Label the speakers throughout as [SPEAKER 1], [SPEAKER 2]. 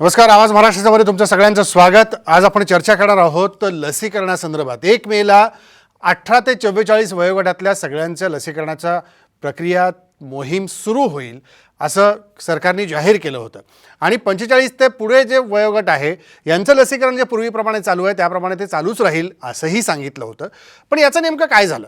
[SPEAKER 1] नमस्कार. आवाज महाराष्ट्रामध्ये तुमचं सगळ्यांचं स्वागत. आज आपण चर्चा करणार आहोत लसीकरणासंदर्भात. 1 मेला 18 ते 44 वयोगटातल्या सगळ्यांच्या लसीकरणाचा प्रक्रिया मोहीम सुरू होईल असं सरकारने जाहीर केलं होतं. आणि 45 ते पुढे जे वयोगट आहे यांचं लसीकरण जे पूर्वीप्रमाणे चालू आहे त्याप्रमाणे ते चालूच राहील असंही सांगितलं होतं. पण याचं नेमकं काय झालं?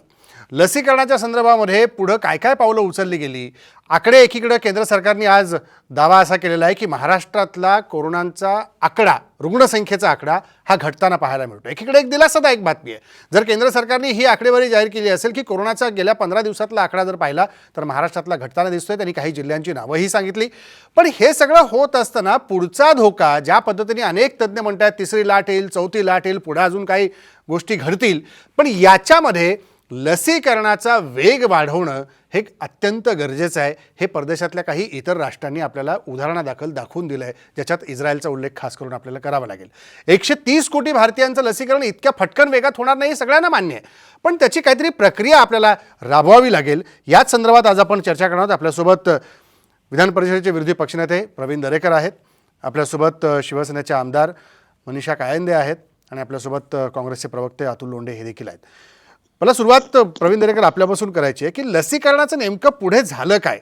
[SPEAKER 1] लसीकरणाच्या संदर्भामध्ये पुढं काय काय पावलं उचलली गेली? आकडे एकीकडे केंद्र सरकारने आज दावा असा केलेला आहे की महाराष्ट्रातला कोरोनाचा आकडा, रुग्णसंख्येचा आकडा हा घटताना पाहायला मिळतो. एकीकडे एक दिलासादायक बातमी आहे. जर केंद्र सरकारने ही आकडेवारी जाहीर केली असेल की कोरोनाचा गेल्या 15 दिवसातला आकडा जर पाहिला तर महाराष्ट्रातला घटताना दिसतोय. त्यांनी काही जिल्ह्यांची नावंही सांगितली. पण हे सगळं होत असताना पुढचा धोका ज्या पद्धतीने अनेक तज्ज्ञ म्हणतात, तिसरी लाट येईल, चौथी लाट येईल, पुढे अजून काही गोष्टी घडतील, पण याच्यामध्ये लसीकरणाचा वेग वाढवणं हे अत्यंत गरजेचं आहे. हे परदेशातल्या काही इतर राष्ट्रांनी आपल्याला उदाहरणादाखल दाखवून दिलं आहे, ज्याच्यात इस्रायलचा उल्लेख खास करून आपल्याला करावा लागेल. 130 कोटी भारतीयांचं लसीकरण इतक्या फटकन वेगात होणार नाही, सगळ्यांना मान्य आहे. पण त्याची काहीतरी प्रक्रिया आपल्याला राबवावी लागेल. याच संदर्भात आज आपण चर्चा करणार आहोत. आपल्यासोबत विधान परिषदेचे विरोधी पक्षनेते प्रवीण दरेकर आहेत, आपल्यासोबत शिवसेनेचे आमदार मनीषा कायंदे आहेत आणि आपल्यासोबत काँग्रेसचे प्रवक्ते अतुल लोंढे हे देखील आहेत. मला सुरुवात प्रवीण दरेकर आपल्यापासून करायची आहे की लसीकरणाचं नेमकं पुढे झालं काय?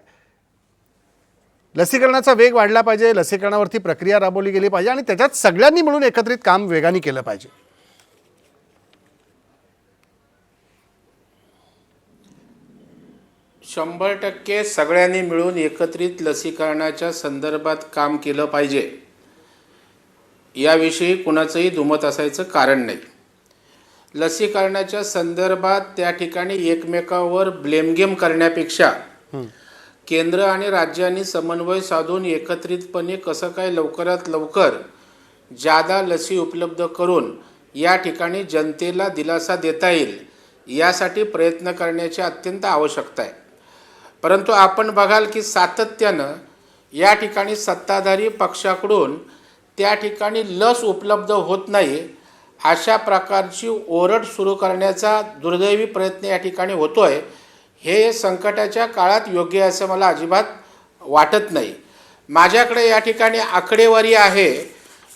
[SPEAKER 1] लसीकरणाचा वेग वाढला पाहिजे, लसीकरणावरती प्रक्रिया राबवली गेली पाहिजे आणि त्याच्यात सगळ्यांनी मिळून एकत्रित काम वेगाने केलं पाहिजे.
[SPEAKER 2] 100% सगळ्यांनी मिळून एकत्रित लसीकरणाच्या संदर्भात काम केलं पाहिजे, याविषयी कुणाचंही दुमत असायचं कारण नाही. लसीकरणाच्या संदर्भात त्या ठिकाणी एकमेकावर ब्लेम गेम करण्यापेक्षा केंद्र आणि राज्यांनी समन्वय साधून एकत्रितपणे कसं काय लवकरात लवकर जादा लसी उपलब्ध करून या ठिकाणी जनतेला दिलासा देता येईल यासाठी प्रयत्न करण्याची अत्यंत आवश्यकता आहे. परंतु आपण बघाल की सातत्यानं या ठिकाणी सत्ताधारी पक्षाकडून त्या ठिकाणी लस उपलब्ध होत नाही अशा प्रकारची ओरड सुरू करण्याचा दुर्दैवी प्रयत्न या ठिकाणी होतोय. हे संकटाच्या काळात योग्य असं मला अजिबात वाटत नाही. माझ्याकडे या ठिकाणी आकडेवारी आहे,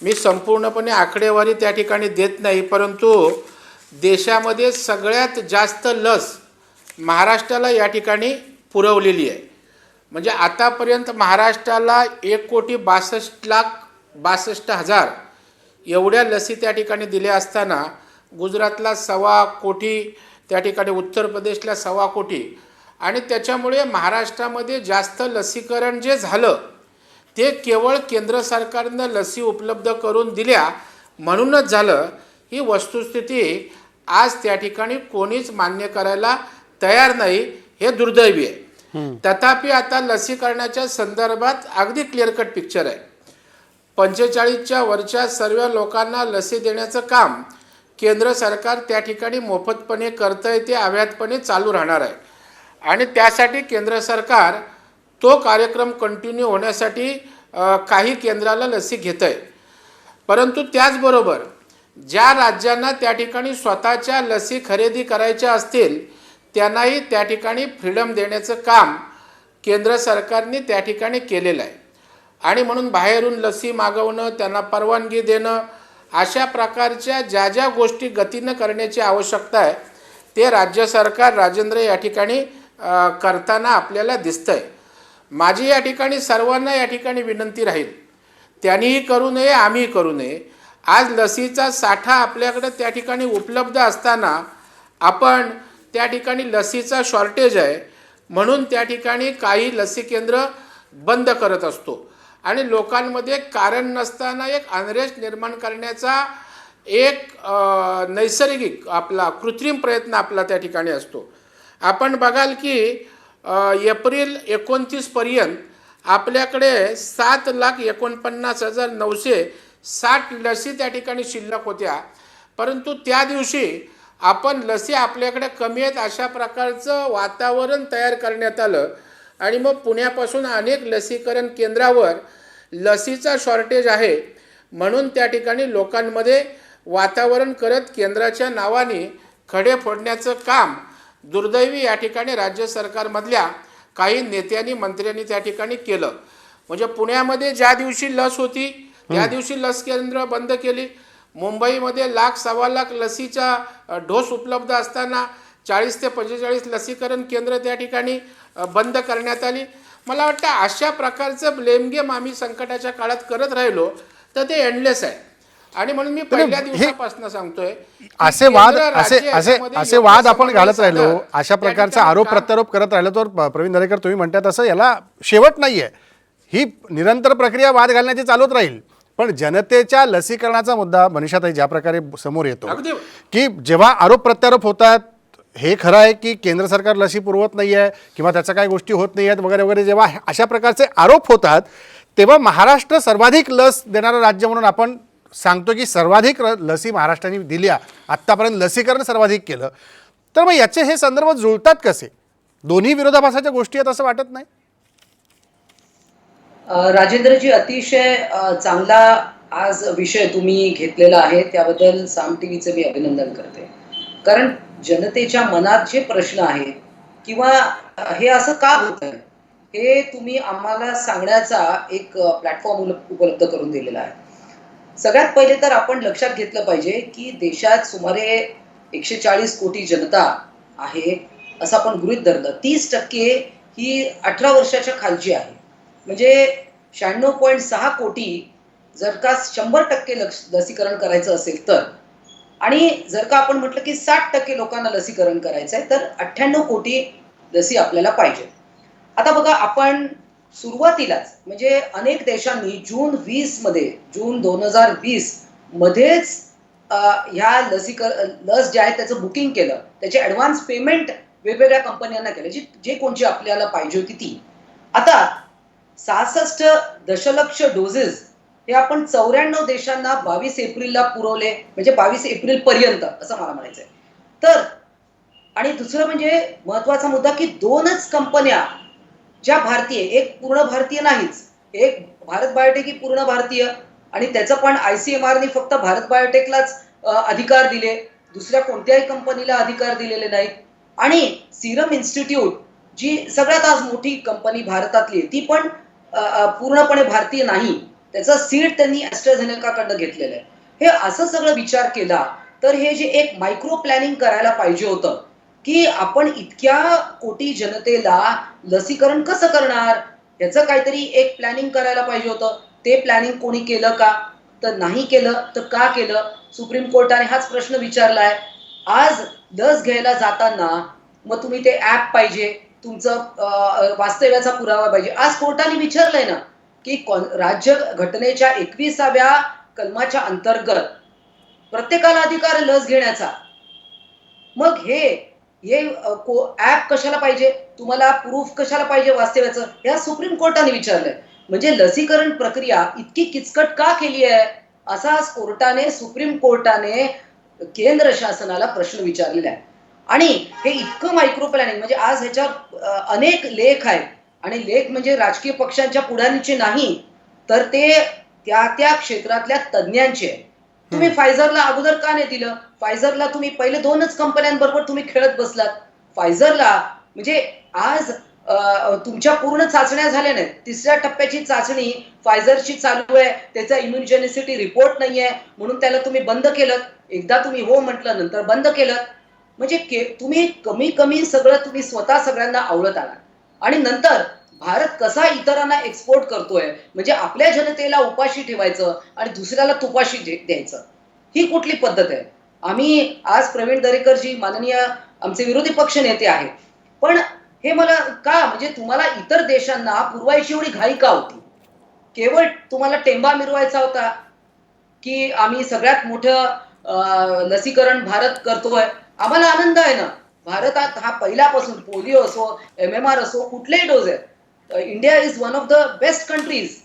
[SPEAKER 2] मी संपूर्णपणे आकडेवारी त्या ठिकाणी देत नाही, परंतु देशामध्ये सगळ्यात जास्त लस महाराष्ट्राला या ठिकाणी पुरवलेली आहे. म्हणजे आतापर्यंत महाराष्ट्राला 1,62,62,000 एवढ्या लसी त्या ठिकाणी दिल्या असताना गुजरातला 1.25 कोटी, त्या ठिकाणी उत्तर प्रदेशला 1.25 कोटी, आणि त्याच्यामुळे महाराष्ट्रामध्ये जास्त लसीकरण जे झालं ते केवळ केंद्र सरकारनं लसी उपलब्ध करून दिल्या म्हणूनच झालं. ही वस्तुस्थिती आज त्या ठिकाणी कोणीच मान्य करायला तयार नाही, हे दुर्दैवी आहे. तथापि आता लसीकरणाच्या संदर्भात अगदी क्लिअर कट पिक्चर आहे. 45च्या वरच्या सर्व लोकांना लसी देण्याचं काम केंद्र सरकार त्या ठिकाणी मोफतपणे करतंय, ते अव्याहतपणे चालू राहणार आहे. आणि त्यासाठी केंद्र सरकार तो कार्यक्रम कंटिन्यू होण्यासाठी काही केंद्राला लसी घेत आहे. परंतु त्याचबरोबर ज्या राज्यांना त्या ठिकाणी स्वतःच्या लसी खरेदी करायच्या असतील त्यांनाही त्या ठिकाणी फ्रीडम देण्याचं काम केंद्र सरकारने त्या ठिकाणी केलेलं आहे. आणि म्हणून बाहेरून लसी मागवणं, त्यांना परवानगी देणं, अशा प्रकारच्या ज्या ज्या गोष्टी गतीनं करण्याची आवश्यकता आहे ते राज्य सरकार राजेंद्र या ठिकाणी करताना आपल्याला दिसतंय. माझी या ठिकाणी सर्वांना या ठिकाणी विनंती राहील, त्यांनीही करू नये, आम्हीही करू नये. आज लसीचा साठा आपल्याकडे त्या ठिकाणी उपलब्ध असताना आपण त्या ठिकाणी लसीचा शॉर्टेज आहे म्हणून त्या ठिकाणी काही लसी केंद्र बंद करत असतो आणि लोकांमध्ये कारण नसताना एक अनरेस्ट निर्माण करण्याचा एक नैसर्गिक आपला कृत्रिम प्रयत्न आपला त्या ठिकाणी असतो. आपण बघाल की एप्रिल 29 पर्यंत आपल्याकडे 7,49,960 लसी त्या ठिकाणी शिल्लक होत्या. परंतु त्या दिवशी आपण लसी आपल्याकडे कमी आहेत अशा प्रकारचं वातावरण तयार करण्यात आलं आणि मग पुण्यापासून अनेक लसीकरण केंद्रावर लसीचा शॉर्टेज आहे म्हणून त्या ठिकाणी लोकांमध्ये वातावरण करत केंद्राच्या नावाने खडे फोडण्याचं काम दुर्दैवी या ठिकाणी राज्य सरकारमधल्या काही नेत्यांनी, मंत्र्यांनी त्या ठिकाणी केलं. म्हणजे पुण्यामध्ये ज्या दिवशी लस होती त्या दिवशी लस केंद्र बंद केली. मुंबईमध्ये लाख सव्वा लाख लसीचा डोस उपलब्ध असताना 40 ते 45 लसीकरण केंद्र त्या ठिकाणी बंद करण्यात आली. मला वाटतं अशा प्रकारचं ब्लेम गेम आम्ही संकटाच्या काळात करत राहिलो तर ते एंडलेस आहे. आणि म्हणून मी पहिल्या दिवसापासून सांगतोय की
[SPEAKER 1] असे वाद
[SPEAKER 2] केंद्र, राज्य
[SPEAKER 1] असे
[SPEAKER 2] याच्यामध्ये
[SPEAKER 1] असे
[SPEAKER 2] योग्य
[SPEAKER 1] वाद आपण
[SPEAKER 2] समन्वय
[SPEAKER 1] घालत राहिलो,
[SPEAKER 2] साधत
[SPEAKER 1] अशा
[SPEAKER 2] त्या
[SPEAKER 1] प्रकारचा
[SPEAKER 2] ठिकाणी
[SPEAKER 1] आरोप
[SPEAKER 2] काम-
[SPEAKER 1] प्रत्यारोप करत राहिलो तर प्रवीण दरेकर तुम्ही म्हणतात असं याला शेवट नाहीये. ही निरंतर प्रक्रिया वाद घालण्याची चालूच राहील. पण जनतेच्या लसीकरणाचा मुद्दा मनीषाताई ज्या प्रकारे समोर येतो
[SPEAKER 2] अगदी
[SPEAKER 1] की जेव्हा आरोप प्रत्यारोप होतात, हे खरं आहे की केंद्र सरकार लसी पुरवत नाही आहे किंवा त्याच्या काही गोष्टी होत नाही आहेत वगैरे वगैरे, जेव्हा अशा प्रकारचे आरोप होतात तेव्हा महाराष्ट्र सर्वाधिक लस देणारं राज्य म्हणून आपण सांगतो की सर्वाधिक लसी महाराष्ट्राने दिल्या, आत्तापर्यंत लसीकरण सर्वाधिक केलं. तर मग याचे हे संदर्भ जुळतात कसे? दोन्ही विरोधाभासाच्या गोष्टी आहेत असं वाटत नाही?
[SPEAKER 3] राजेंद्रजी, अतिशय चांगला आज विषय तुम्ही घेतलेला आहे, त्याबद्दल साम टीव्हीचं मी अभिनंदन करते. कारण जनतेच्या मनात जे प्रश्न आहेत किंवा हे असं का होतंय हे तुम्ही आम्हाला सांगण्याचा एक प्लॅटफॉर्म उपलब्ध करून दिलेला आहे. सगळ्यात पहिले तर आपण लक्षात घेतलं पाहिजे की देशात सुमारे 140 कोटी जनता आहे असं आपण गृहीत धरलं. 30% ही 18 वर्षाच्या खालची आहे. म्हणजे 96.6 कोटी जर का 100% लसीकरण करायचं असेल तर, आणि जर का आपण म्हटलं की 60% लोकांना लसीकरण करायचं आहे तर 98 कोटी लसी आपल्याला पाहिजे. आता बघा, आपण सुरुवातीलाच म्हणजे अनेक देशांनी जून 2020 मध्येच ह्या लस जे आहे त्याचं बुकिंग केलं, त्याचे ॲडव्हान्स पेमेंट वेगवेगळ्या कंपन्यांना केलं, जे कोणची आपल्याला पाहिजे होती ती. आता 66 दशलक्ष डोसेस हे आपण 94 देशांना 22 एप्रिलला पुरवले, म्हणजे 22 एप्रिल पर्यंत असं मला म्हणायचंय. तर आणि दुसरं म्हणजे महत्वाचा मुद्दा की 2च कंपन्या ज्या भारतीय, एक पूर्ण भारतीय नाहीच, एक भारत बायोटेक ही पूर्ण भारतीय आणि त्याचं पण ICMR ने फक्त भारत बायोटेकलाच अधिकार दिले, दुसऱ्या कोणत्याही कंपनीला अधिकार दिलेले नाहीत. आणि सिरम इन्स्टिट्यूट जी सगळ्यात आज मोठी कंपनी भारतातली, ती पण पूर्णपणे भारतीय नाही, त्याचं सीड त्यांनी ॲस्ट्राझेनेकाकडनं घेतलेलं आहे. हे असं सगळं विचार केला तर हे जे एक मायक्रो प्लॅनिंग करायला पाहिजे होतं की आपण इतक्या कोटी जनतेला लसीकरण कसं करणार, याचं काहीतरी एक प्लॅनिंग करायला पाहिजे होतं. ते प्लॅनिंग कोणी केलं का? तर नाही केलं. तर का केलं? सुप्रीम कोर्टाने हाच प्रश्न विचारलाय. आज लस घ्यायला जाताना मग तुम्ही ते ॲप पाहिजे, तुमचं वास्तव्याचा पुरावा पाहिजे. आज कोर्टाने विचारलंय ना की राज्य घटनेच्या 21व्या कलमाच्या अंतर्गत प्रत्येकाला अधिकार लस घेण्याचा. मग हे ॲप कशाला पाहिजे, तुम्हाला प्रूफ कशाला पाहिजे वास्तव्याचं, ह्या सुप्रीम कोर्टाने विचारलंय. म्हणजे लसीकरण प्रक्रिया इतकी किचकट का केली आहे असा सुप्रीम कोर्टाने केंद्र शासनाला प्रश्न विचारलेला आहे. आणि हे इतकं मायक्रो प्लॅनिंग, म्हणजे आज ह्याच्यावर अनेक लेख आहेत, आणि लेख म्हणजे राजकीय पक्षांच्या पुढारीचे नाही, तर ते त्या क्षेत्रातल्या तज्ज्ञांचे. तुम्ही फायझरला अगोदर का नाही दिलं? फायझरला तुम्ही पहिले 2च कंपन्यांबरोबर तुम्ही खेळत बसलात. फायझरला म्हणजे आज तुमच्या पूर्ण चाचण्या झाल्या नाहीत. 3ऱ्या टप्प्याची चाचणी फायझरची चालू आहे, त्याचा इम्युनोजेनिसिटी रिपोर्ट नाहीये म्हणून त्याला तुम्ही बंद केलं. एकदा तुम्ही हो म्हटलं, नंतर बंद केलं. म्हणजे तुम्ही कमी सगळं तुम्ही स्वतः सगळ्यांना आवडत आला. आणि नंतर भारत कसा इतरांना एक्सपोर्ट करतोय, म्हणजे आपल्या जनतेला उपाशी ठेवायचं आणि दुसऱ्याला तुपाशी द्यायचं, ही कुठली पद्धत आहे? आम्ही आज प्रवीण दरेकरजी माननीय आमचे विरोधी पक्ष नेते आहेत, पण हे मला का, म्हणजे तुम्हाला इतर देशांना पुरवायची एवढी घाई का होती? केवळ तुम्हाला टेंबा मिरवायचा होता की आम्ही सगळ्यात मोठं लसीकरण भारत करतोय. आम्हाला आनंद आहे ना, भारतात हा पहिल्यापासून पोलिओ असो, MMR असो, कुठलेही डोस आहे, India is one of the best countries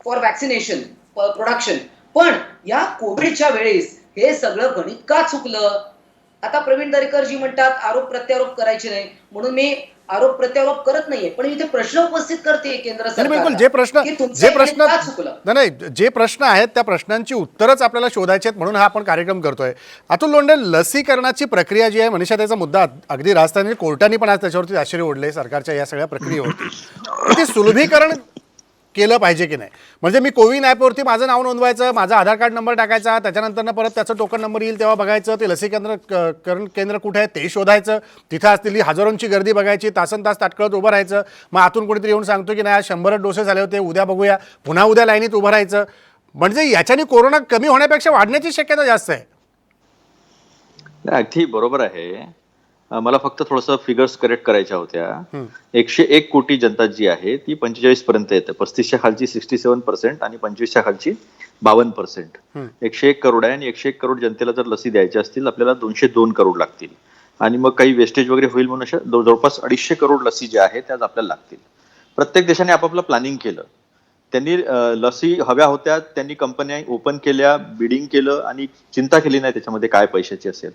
[SPEAKER 3] for vaccination production. पण या कोविडच्या वेळेस हे सगळं गणित का चुकलं? आता प्रवीण दरेकरजी म्हणतात आरोप प्रत्यारोप करायचे नाही, म्हणून मी आरोप प्रत्यारोप करत नाहीये, पण इथे प्रश्न उपस्थित करते केंद्र सरकार.
[SPEAKER 1] बिलकुल, जे प्रश्न आहेत त्या प्रश्नांची उत्तरच आपल्याला शोधायची आहेत, म्हणून हा आपण कार्यक्रम करतोय. अतुल लोंढे, लसीकरणाची प्रक्रिया जी आहे, मनीषा त्याचा मुद्दा अगदी राजस्थानी कोर्टाने पण आज त्याच्यावरती आश्चर्य ओढले सरकारच्या या सगळ्या प्रक्रियेवरती. ते सुलभीकरण केलं पाहिजे की नाही. म्हणजे मी कोविन ॲपवरती माझं नाव नोंदवायचं, माझा आधार कार्ड नंबर टाकायचा, त्याच्यानंतर परत त्याचं टोकन नंबर येईल तेव्हा बघायचं, ते लसीकरण केंद्र कुठे आहे ते शोधायचं, तिथं असलेली हजारोंची गर्दी बघायची, तासन तास ताटकळत उभं राहायचं, मग आतून कोणीतरी येऊन सांगतो की नाही आज 100 डोसेस झाले होते, उद्या बघूया, पुन्हा उद्या लाईनीत उभं राहायचं. म्हणजे याच्याने कोरोना कमी होण्यापेक्षा वाढण्याची शक्यता जास्त आहे.
[SPEAKER 4] अगदी बरोबर आहे. मला फक्त थोडंसं फिगर्स करेक्ट करायच्या होत्या. 101 कोटी जनता जी आहे ती 45 पर्यंत येते. 35च्या खालची 67% आणि 25च्या खालची 52%. 101 करोड आहे आणि 101 करोड जनतेला जर लसी द्यायच्या असतील आपल्याला 202 करोड लागतील. आणि मग काही वेस्टेज वगैरे होईल म्हणून अशा जवळपास 250 करोड लसी ज्या आहेत त्याच आपल्याला लागतील. प्रत्येक देशाने आपापलं प्लॅनिंग केलं. त्यांनी लसी हव्या होत्या, त्यांनी कंपन्या ओपन केल्या, बिडिंग केलं आणि चिंता केली नाही त्याच्यामध्ये काय पैशाची असेल.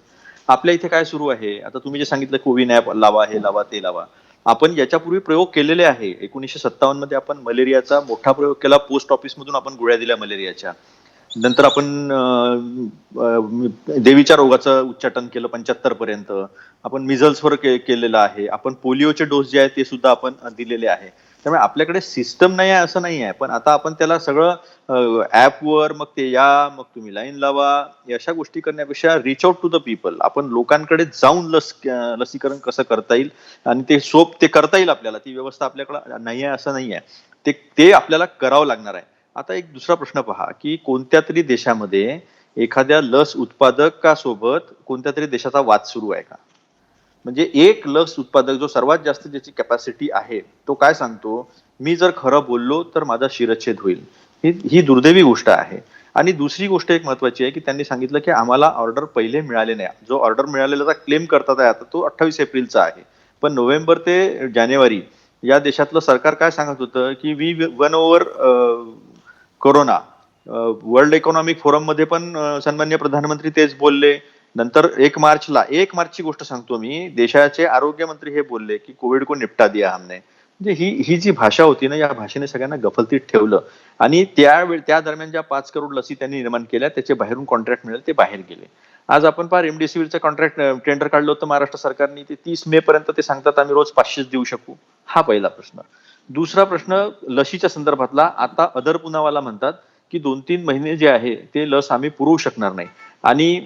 [SPEAKER 4] आपल्या इथे काय सुरू आहे, आता तुम्ही जे सांगितलं कोविन ॲप लावा, हे लावा, ते लावा. आपण याच्यापूर्वी प्रयोग केलेले आहे. 1957 मध्ये आपण मलेरियाचा मोठा प्रयोग केला. पोस्ट ऑफिस मधून आपण गोळ्या दिल्या मलेरियाच्या. नंतर आपण देवीच्या रोगाचं उच्चाटन केलं 75 पर्यंत. आपण मिझल्सवर केलेलं आहे. आपण पोलिओचे डोस जे आहेत ते सुद्धा आपण दिलेले आहे. त्यामुळे आपल्याकडे सिस्टम नाही आहे असं नाही आहे, पण आता आपण त्याला सगळं ऍपवर मग ते या, मग तुम्ही लाईन लावा, अशा गोष्टी करण्यापेक्षा reach out to the people, आपण लोकांकडे जाऊन लसीकरण कसं करता येईल आणि ते करता येईल आपल्याला, ती व्यवस्था आपल्याकडे नाही आहे असं नाही आहे, ते आपल्याला करावं लागणार आहे. आता एक दुसरा प्रश्न पहा की कोणत्या तरी देशामध्ये एखाद्या लस उत्पादकासोबत कोणत्या तरी देशाचा वाद सुरू आहे का? म्हणजे एक लस उत्पादक जो सर्वात जास्त ज्याची कॅपॅसिटी आहे तो काय सांगतो, मी जर खरं बोललो तर माझा शिरच्छेद होईल. ही दुर्दैवी गोष्ट आहे. आणि दुसरी गोष्ट एक महत्वाची आहे की त्यांनी सांगितलं की आम्हाला ऑर्डर पहिले मिळाले नाही. जो ऑर्डर मिळालेला क्लेम करतात आहे आता तो 28 एप्रिलचा आहे, पण नोव्हेंबर ते जानेवारी या देशातलं सरकार काय सांगत होतं की we won over corona. World Economic Forum मध्ये पण सन्माननीय प्रधानमंत्री तेच बोलले. नंतर 1 मार्चची गोष्ट सांगतो मी, देशाचे आरोग्य मंत्री हे बोलले की कोविड को निपटा दिया हमने. म्हणजे ही जी भाषा होती ना, या भाषेने सगळ्यांना गफलतीत ठेवलं. आणि त्या दरम्यान ज्या 5 करोड लसी त्यांनी निर्माण केल्या त्याचे बाहेरून कॉन्ट्रॅक्ट मिळाले, ते बाहेर गेले. आज आपण पहा रेमडेसिवीरचं कॉन्ट्रॅक्ट टेंडर काढलं होतं महाराष्ट्र सरकारने, ते 30 मे पर्यंत ते सांगतात आम्ही रोज 500 देऊ शकू. हा पहिला प्रश्न. दुसरा प्रश्न लशीच्या संदर्भातला, आता अदर पुनावाला म्हणतात की 2-3 महिने जे आहे ते लस आम्ही पुरवू शकणार नाही. आणि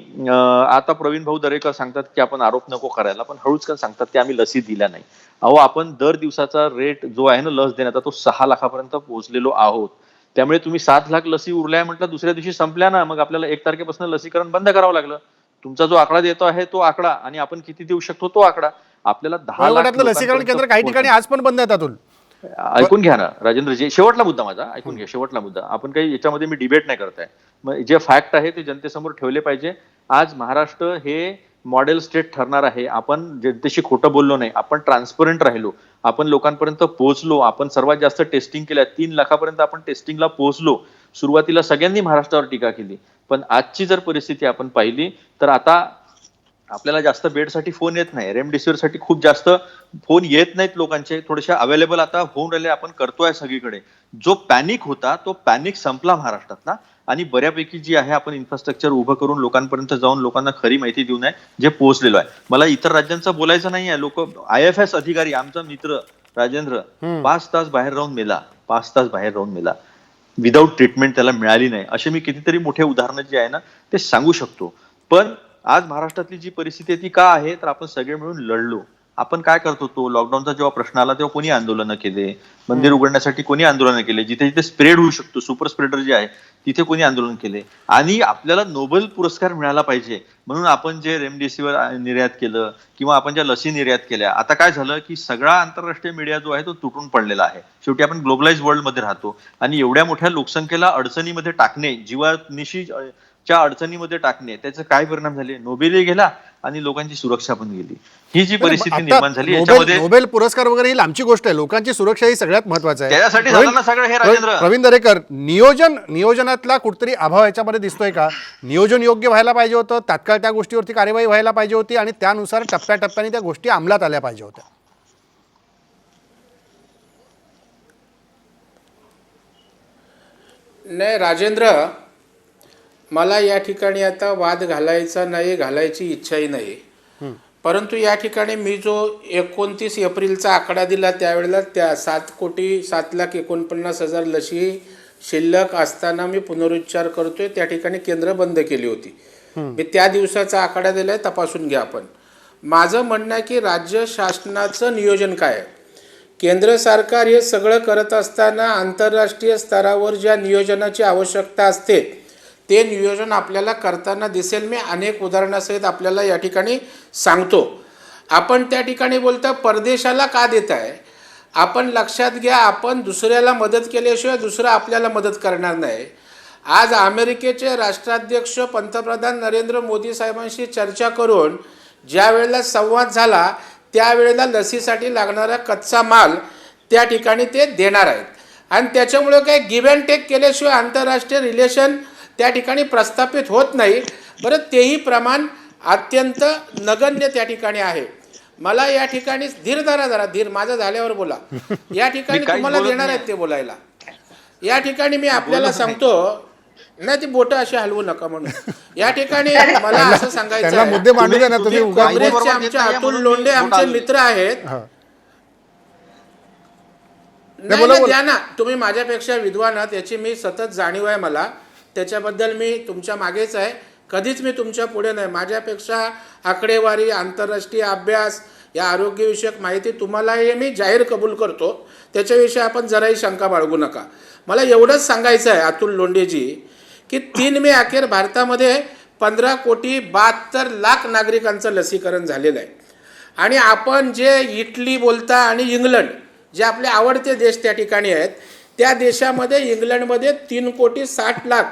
[SPEAKER 4] आता प्रवीण भाऊ दरेकर सांगतात की आपण आरोप नको करायला, पण हळूच सांगतात की आम्ही लसी दिल्या नाही. अहो, आपण दर दिवसाचा रेट जो आहे ना लस देण्याचा तो 6 लाखापर्यंत पोहोचलेलो आहोत. त्यामुळे तुम्ही 7 लाख लसी उरल्या म्हटलं, दुसऱ्या दिवशी संपल्या ना, मग आपल्याला 1 तारखेपासून लसीकरण बंद करावं लागलं. तुमचा जो आकडा देतो आहे तो आकडा आणि आपण किती देऊ शकतो तो आकडा, आपल्याला 10 लाख
[SPEAKER 1] लसीकरण केंद्र काही ठिकाणी आज पण बंद आहेत अतुल.
[SPEAKER 4] ऐकून घ्या ना राजेंद्रजी, शेवटला मुद्दा माझा ऐकून घ्या. शेवटला मुद्दा, आपण काही याच्यामध्ये मी डिबेट नाही करताय, मग जे फॅक्ट आहे ते जनतेसमोर ठेवले पाहिजे. आज महाराष्ट्र हे मॉडेल स्टेट ठरणार आहे. आपण जनतेशी खोटं बोललो नाही, आपण ट्रान्सपरंट राहिलो, आपण लोकांपर्यंत पोहोचलो, आपण सर्वात जास्त टेस्टिंग केल्या, 3 लाखापर्यंत आपण टेस्टिंगला पोहोचलो. सुरुवातीला सगळ्यांनी महाराष्ट्रावर टीका केली, पण आजची जर परिस्थिती आपण पाहिली तर आता आपल्याला जास्त बेडसाठी फोन येत नाही, रेमडेसिवीरसाठी खूप जास्त फोन येत नाहीत लोकांचे, थोडेसे अवेलेबल आता होऊन राहिले, आपण करतोय सगळीकडे. जो पॅनिक होता तो पॅनिक संपला महाराष्ट्रातला. आणि बऱ्यापैकी जी आहे आपण इन्फ्रास्ट्रक्चर उभं करून लोकांपर्यंत जाऊन लोकांना खरी माहिती देऊन आहे जे पोहोचलेलो आहे. मला इतर राज्यांचं बोलायचं नाही आहे. लोक IFS अधिकारी, आमचा मित्र राजेंद्र 5 तास बाहेर राहून मेला, 5 तास बाहेर राहून मेला, विदाऊट ट्रीटमेंट त्याला मिळाली नाही. असे मी कितीतरी मोठे उदाहरणं जे आहे ना ते सांगू शकतो. पण आज महाराष्ट्रातली जी परिस्थिती आहे ती का आहे, तर आपण सगळे मिळून लढलो. आपण काय करत होतो, लॉकडाऊनचा जेव्हा प्रश्न आला तेव्हा कोणी आंदोलनं केले, मंदिर उघडण्यासाठी कोणी आंदोलनं केले, जिथे जिथे स्प्रेड होऊ शकतो, सुपर स्प्रेडर जे आहे तिथे कोणी आंदोलन केले. आणि आपल्याला नोबेल पुरस्कार मिळाला पाहिजे म्हणून आपण जे रेमडेसिवीर निर्यात केलं किंवा आपण ज्या लसी निर्यात केल्या, आता काय झालं की सगळा आंतरराष्ट्रीय मीडिया जो आहे तो तुटून पडलेला आहे. शेवटी आपण ग्लोबलाइज वर्ल्ड मध्ये राहतो आणि एवढ्या मोठ्या लोकसंख्येला अडचणीमध्ये टाकणे, जीवानिशी च्या अडचणीमध्ये टाकणे, त्याचे काय परिणाम झाले, नोबेलही गेला आणि लोकांची सुरक्षा पण गेली. ही जी परिस्थिती निर्माण झाली याच्यामध्ये
[SPEAKER 1] नोबेल पुरस्कार वगैरे ही लांबची गोष्ट आहे, लोकांची सुरक्षा ही सगळ्यात महत्वाचं आहे.
[SPEAKER 4] त्याच्यासाठी झालं ना सगळं हे राजेंद्र.
[SPEAKER 1] प्रवीण दरेकर, नियोजनातला कुठतरी अभाव याच्यामध्ये दिसतोय का? नियोजन योग्य व्हायला पाहिजे होतं, तात्काळ त्या गोष्टीवरती कार्यवाही व्हायला पाहिजे होती आणि त्यानुसार टप्प्याटप्प्याने त्या गोष्टी अंमलात आल्या पाहिजे होत्या.
[SPEAKER 2] नाही राजेंद्र, मला या ठिकाणी आता वाद घालायची इच्छाही नाही. परंतु या ठिकाणी मी जो 29 एप्रिलचा आकडा दिला त्यावेळेला त्या 7,49,49,000 लशी शिल्लक असताना मी पुनरुच्चार करतोय, त्या ठिकाणी केंद्र बंद केली होती. मी त्या दिवसाचा आकडा दिलाय, तपासून घ्या आपण. माझं म्हणणं आहे की राज्य शासनाचं नियोजन काय आहे. केंद्र सरकार हे सगळं करत असताना आंतरराष्ट्रीय स्तरावर ज्या नियोजनाची आवश्यकता असते ते नियोजन आपल्याला करताना दिसेल. मी अनेक उदाहरणासहित आपल्याला या ठिकाणी सांगतो. आपण त्या ठिकाणी बोलता परदेशाला का देत आहे. आपण लक्षात घ्या, आपण दुसऱ्याला मदत केल्याशिवाय दुसरा आपल्याला मदत करणार नाही. आज अमेरिकेचे राष्ट्राध्यक्ष पंतप्रधान नरेंद्र मोदी साहेबांशी चर्चा करून ज्या वेळेला संवाद झाला त्यावेळेला लसीसाठी लागणारा कच्चा माल त्या ठिकाणी ते देणार आहेत. आणि त्याच्यामुळे काही गिव्ह अँड टेक केल्याशिवाय आंतरराष्ट्रीय रिलेशन त्या ठिकाणी प्रस्थापित होत नाही. बरं, तेही प्रमाण अत्यंत नगण्य त्या ठिकाणी आहे. मला या ठिकाणी धीर धीर माझा झाल्यावर बोला. या ठिकाणी तुम्हाला देणार आहेत ते बोलायला. या ठिकाणी मी आपल्याला सांगतो, नाही ती बोटं अशी हलवू नका म्हणून. या ठिकाणी मला असं सांगायचं आहे,
[SPEAKER 1] मुद्दे मांडू द्या ना तुम्ही.
[SPEAKER 2] काँग्रेसचे आमचे अतुल लोंढे आमचे मित्र आहेत. नाही द्या ना, तुम्ही माझ्यापेक्षा विद्वान आहात याची मी सतत जाणीव आहे मला. त्याच्याबद्दल मी तुमच्या मागेच आहे, कधीच मी तुमच्या पुढे नाही. माझ्यापेक्षा आकडेवारी, आंतरराष्ट्रीय अभ्यास, या आरोग्यविषयक माहिती तुम्हाला हे मी जाहीर कबूल करतो. त्याच्याविषयी आपण जराही शंका बाळगू नका. मला एवढंच सांगायचं आहे अतुल लोंढेजी की 3 मे अखेर भारतामध्ये 15,72,00,000 नागरिकांचं लसीकरण झालेलं आहे. आणि आपण जे इटली बोलता आणि इंग्लंड जे आपले आवडते देश त्या ठिकाणी आहेत, त्या देशामध्ये इंग्लंडमध्ये 3,60,00,000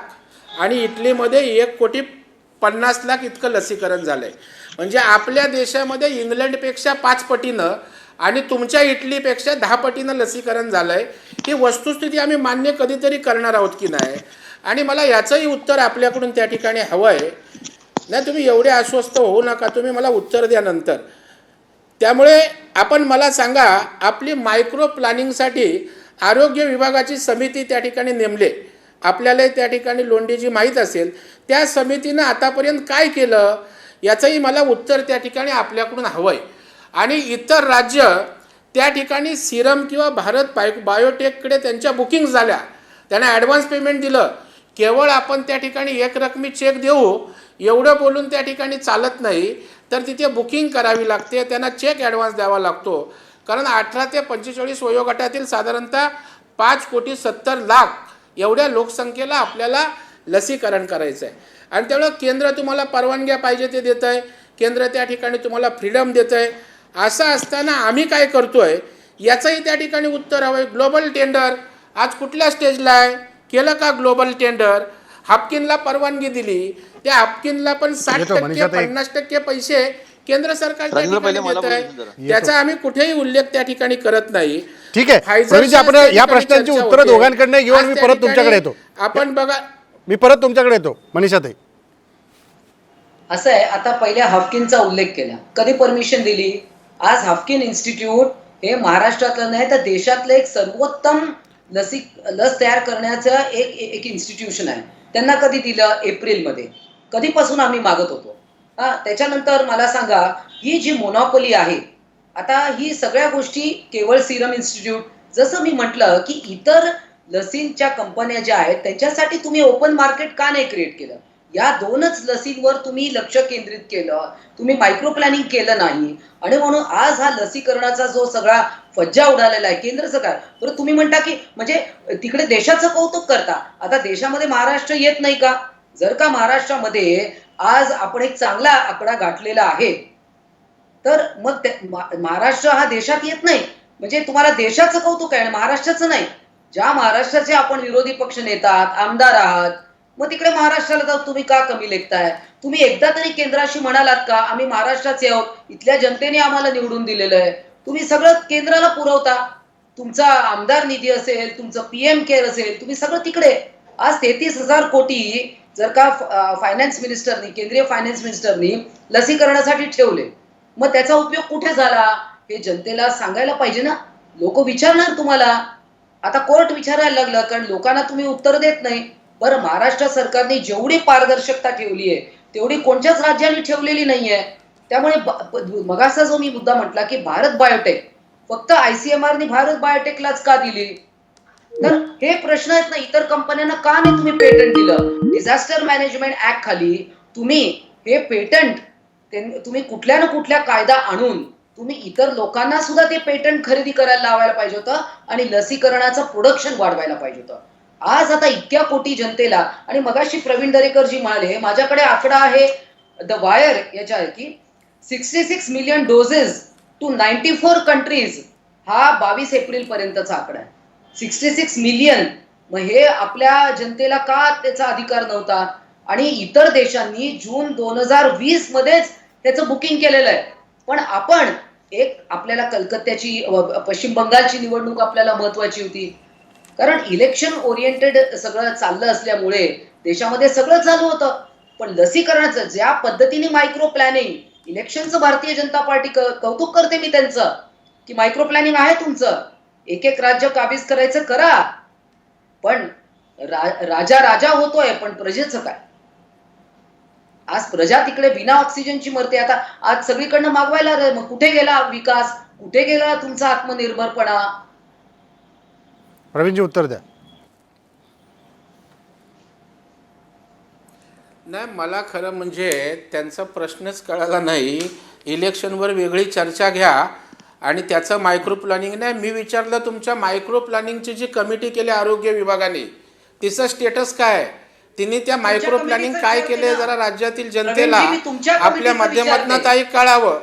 [SPEAKER 2] आणि इटलीमध्ये 1,50,00,000 इतकं लसीकरण झालं आहे. म्हणजे आपल्या देशामध्ये इंग्लंडपेक्षा 5 पटीनं आणि तुमच्या इटलीपेक्षा 10 पटीनं लसीकरण झालं आहे. ही वस्तुस्थिती आम्ही मान्य कधीतरी करणार आहोत की नाही. आणि मला याचंही उत्तर आपल्याकडून त्या ठिकाणी हवं आहे. नाही, तुम्ही एवढे अस्वस्थ होऊ नका, तुम्ही मला उत्तर द्या नंतर. त्यामुळे आपण मला सांगा, आपली मायक्रो प्लॅनिंगसाठी आरोग्य विभागाची समिती त्या ठिकाणी नेमले. आपल्याला त्या ठिकाणी लोंढेजी माहीत असेल, त्या समितीनं आतापर्यंत काय केलं याचंही मला उत्तर त्या ठिकाणी आपल्याकडून हवं आहे. आणि इतर राज्य त्या ठिकाणी सिरम किंवा भारत बायोटेककडे त्यांच्या बुकिंग झाल्या, त्यांना ॲडव्हान्स पेमेंट दिलं. केवळ आपण त्या ठिकाणी एक रकमी चेक देऊ एवढं बोलून त्या ठिकाणी चालत नाही, तर तिथे बुकिंग करावी लागते, त्यांना चेक ॲडव्हान्स द्यावा लागतो. कारण 18 ते 45 वयोगटातील साधारणतः 5,70,00,000 एवढ्या लोकसंख्येला आपल्याला लसीकरण करायचं आहे. आणि त्यामुळं केंद्र तुम्हाला परवानग्या पाहिजे ते देतं आहे, केंद्र त्या ठिकाणी तुम्हाला फ्रीडम देतं आहे. असं असताना आम्ही काय करतो आहे याचंही त्या ठिकाणी उत्तर हवं आहे. ग्लोबल टेंडर आज कुठल्या स्टेजला आहे, केलं का ग्लोबल टेंडर? हाफकिनला परवानगी दिली, त्या हाफकिनला पण 60% 50% पैसे केंद्र सरकार त्या ठिकाणी देत आहे. त्याचा आम्ही कुठेही उल्लेख त्या ठिकाणी करत नाही.
[SPEAKER 1] ठीक आहे, प्रवीणजी, आपण या प्रश्नांची उत्तरं दोघांकडनं घेऊ आणि मी परत तुमच्याकडे येतो.
[SPEAKER 2] आपण बघा,
[SPEAKER 1] मी परत तुमच्याकडे येतो. मनीषाताई,
[SPEAKER 3] असं आहे, आता पहिल्या हाफकिनचा उल्लेख केला, कधी परमिशन दिली? आज हाफकिन इन्स्टिट्यूट हे महाराष्ट्रातलं नाही तर देशातलं एक सर्वोत्तम लस तयार करण्याचं एक इन्स्टिट्यूशन आहे. त्यांना कधी दिलं? एप्रिलमध्ये. कधीपासून आम्ही मागत होतो. त्याच्यानंतर मला सांगा, ही जी मोनोपोली आहे, आता ही सगळ्या गोष्टी केवळ सिरम इन्स्टिट्यूट, जसं मी म्हटलं की इतर लसींच्या कंपन्या ज्या आहेत त्यांच्यासाठी तुम्ही ओपन मार्केट का नाही क्रिएट केलं? या 2च लसींवर तुम्ही लक्ष केंद्रित केलं, तुम्ही मायक्रो प्लॅनिंग केलं नाही. आणि म्हणून आज हा लसीकरणाचा जो सगळा फज्जा उडालेला आहे केंद्र सरकार. बरं, तुम्ही म्हणता की म्हणजे तिकडे देशाचं कौतुक करता, आता देशामध्ये महाराष्ट्र येत नाही का? जर का महाराष्ट्रामध्ये आज आपण एक चांगला आकडा गाठलेला आहे, तर मग महाराष्ट्र हा देशात येत नाही म्हणजे तुम्हाला देशाचं कौतुक आहे, महाराष्ट्राचं नाही. ज्या महाराष्ट्राचे आपण विरोधी पक्ष नेता आहात, आमदार आहात, मग तिकडे महाराष्ट्राला जाऊन तुम्ही का कमी लेखताय? तुम्ही एकदा तरी केंद्राशी म्हणालात का आम्ही महाराष्ट्राचे आहोत, इथल्या जनतेने आम्हाला निवडून दिलेलं आहे, तुम्ही सगळं केंद्राला पुरवता. तुमचा आमदार निधी असेल, तुमचं PM केअर असेल, तुम्ही सगळं तिकडे. आज 33,000 कोटी जर का फायनान्स मिनिस्टरनी, केंद्रीय फायनान्स मिनिस्टरनी लसीकरणासाठी ठेवले, मग त्याचा उपयोग कुठे झाला हे जनतेला सांगायला पाहिजे ना. लोक विचारणार तुम्हाला. आता कोर्ट विचारायला लागलं, कारण लोकांना तुम्ही उत्तर देत नाही. बरं, महाराष्ट्र सरकारने जेवढी पारदर्शकता ठेवली आहे तेवढी कोणत्याच राज्याने ठेवलेली नाहीये. त्यामुळे मगाचा जो मी मुद्दा म्हटला की भारत बायोटेक फक्त ICMR भारत बायोटेकलाच का दिली, तर हे प्रश्न आहेत ना, इतर कंपन्यांना का नाही तुम्ही पेटंट दिलं? डिझास्टर मॅनेजमेंट ऍक्ट खाली तुम्ही हे पेटंट तुम्ही कुठल्या ना कुठल्या कायदा आणून तुम्ही इतर लोकांना सुद्धा ते पेटंट खरेदी करायला लावायला पाहिजे होतं आणि लसीकरणाचं प्रोडक्शन वाढवायला पाहिजे होतं. आज आता इतक्या कोटी जनतेला, आणि मगाशी प्रवीण दरेकर जी म्हणाले, माझ्याकडे आकडा आहे द वायर याच्या आहे की 66 मिलियन डोसेस टू 94 कंट्रीज, हा 22 एप्रिल पर्यंतचा आकडा आहे. 66 मिलियन. मग हे आपल्या जनतेला का त्याचा अधिकार नव्हता? आणि इतर देशांनी जून 2020 मध्येच त्याचं बुकिंग केलेलं आहे. पण आपण आपल्याला कलकत्त्याची पश्चिम बंगालची निवडणूक आपल्याला महत्वाची होती, कारण इलेक्शन ओरिएंटेड सगळं चाललं असल्यामुळे देशामध्ये सगळं चालू होतं. पण लसीकरणाचं ज्या पद्धतीने micro planning, इलेक्शनचं Bharatiya Janata party कौतुक करते मी त्यांचं, की मायक्रो प्लॅनिंग आहे तुमचं, एक एक राज्य काबीज करायचं करा, पण राजा राजा होतोय, पण प्रजेचं काय? आज प्रजा तिकडे बिना ऑक्सिजनची मरते. आता आज सगळीकडनं मागवायला, मग कुठे गेला विकास, कुठे गेला तुमचा आत्मनिर्भरपणा?
[SPEAKER 1] प्रवीणजी उत्तर द्या.
[SPEAKER 2] नाही, मला खरं म्हणजे त्यांचा प्रश्नच कळाला नाही. इलेक्शनवर वेगळी चर्चा घ्या आणि त्याचं मायक्रो प्लॅनिंग नाही. मी विचारलं तुमच्या मायक्रो प्लॅनिंगची जी कमिटी केली आरोग्य विभागाने, तिचं स्टेटस काय? तिने त्या मायक्रो प्लॅनिंग काय केले जरा राज्यातील जनतेला आपल्या माध्यमातून ताई कळावं.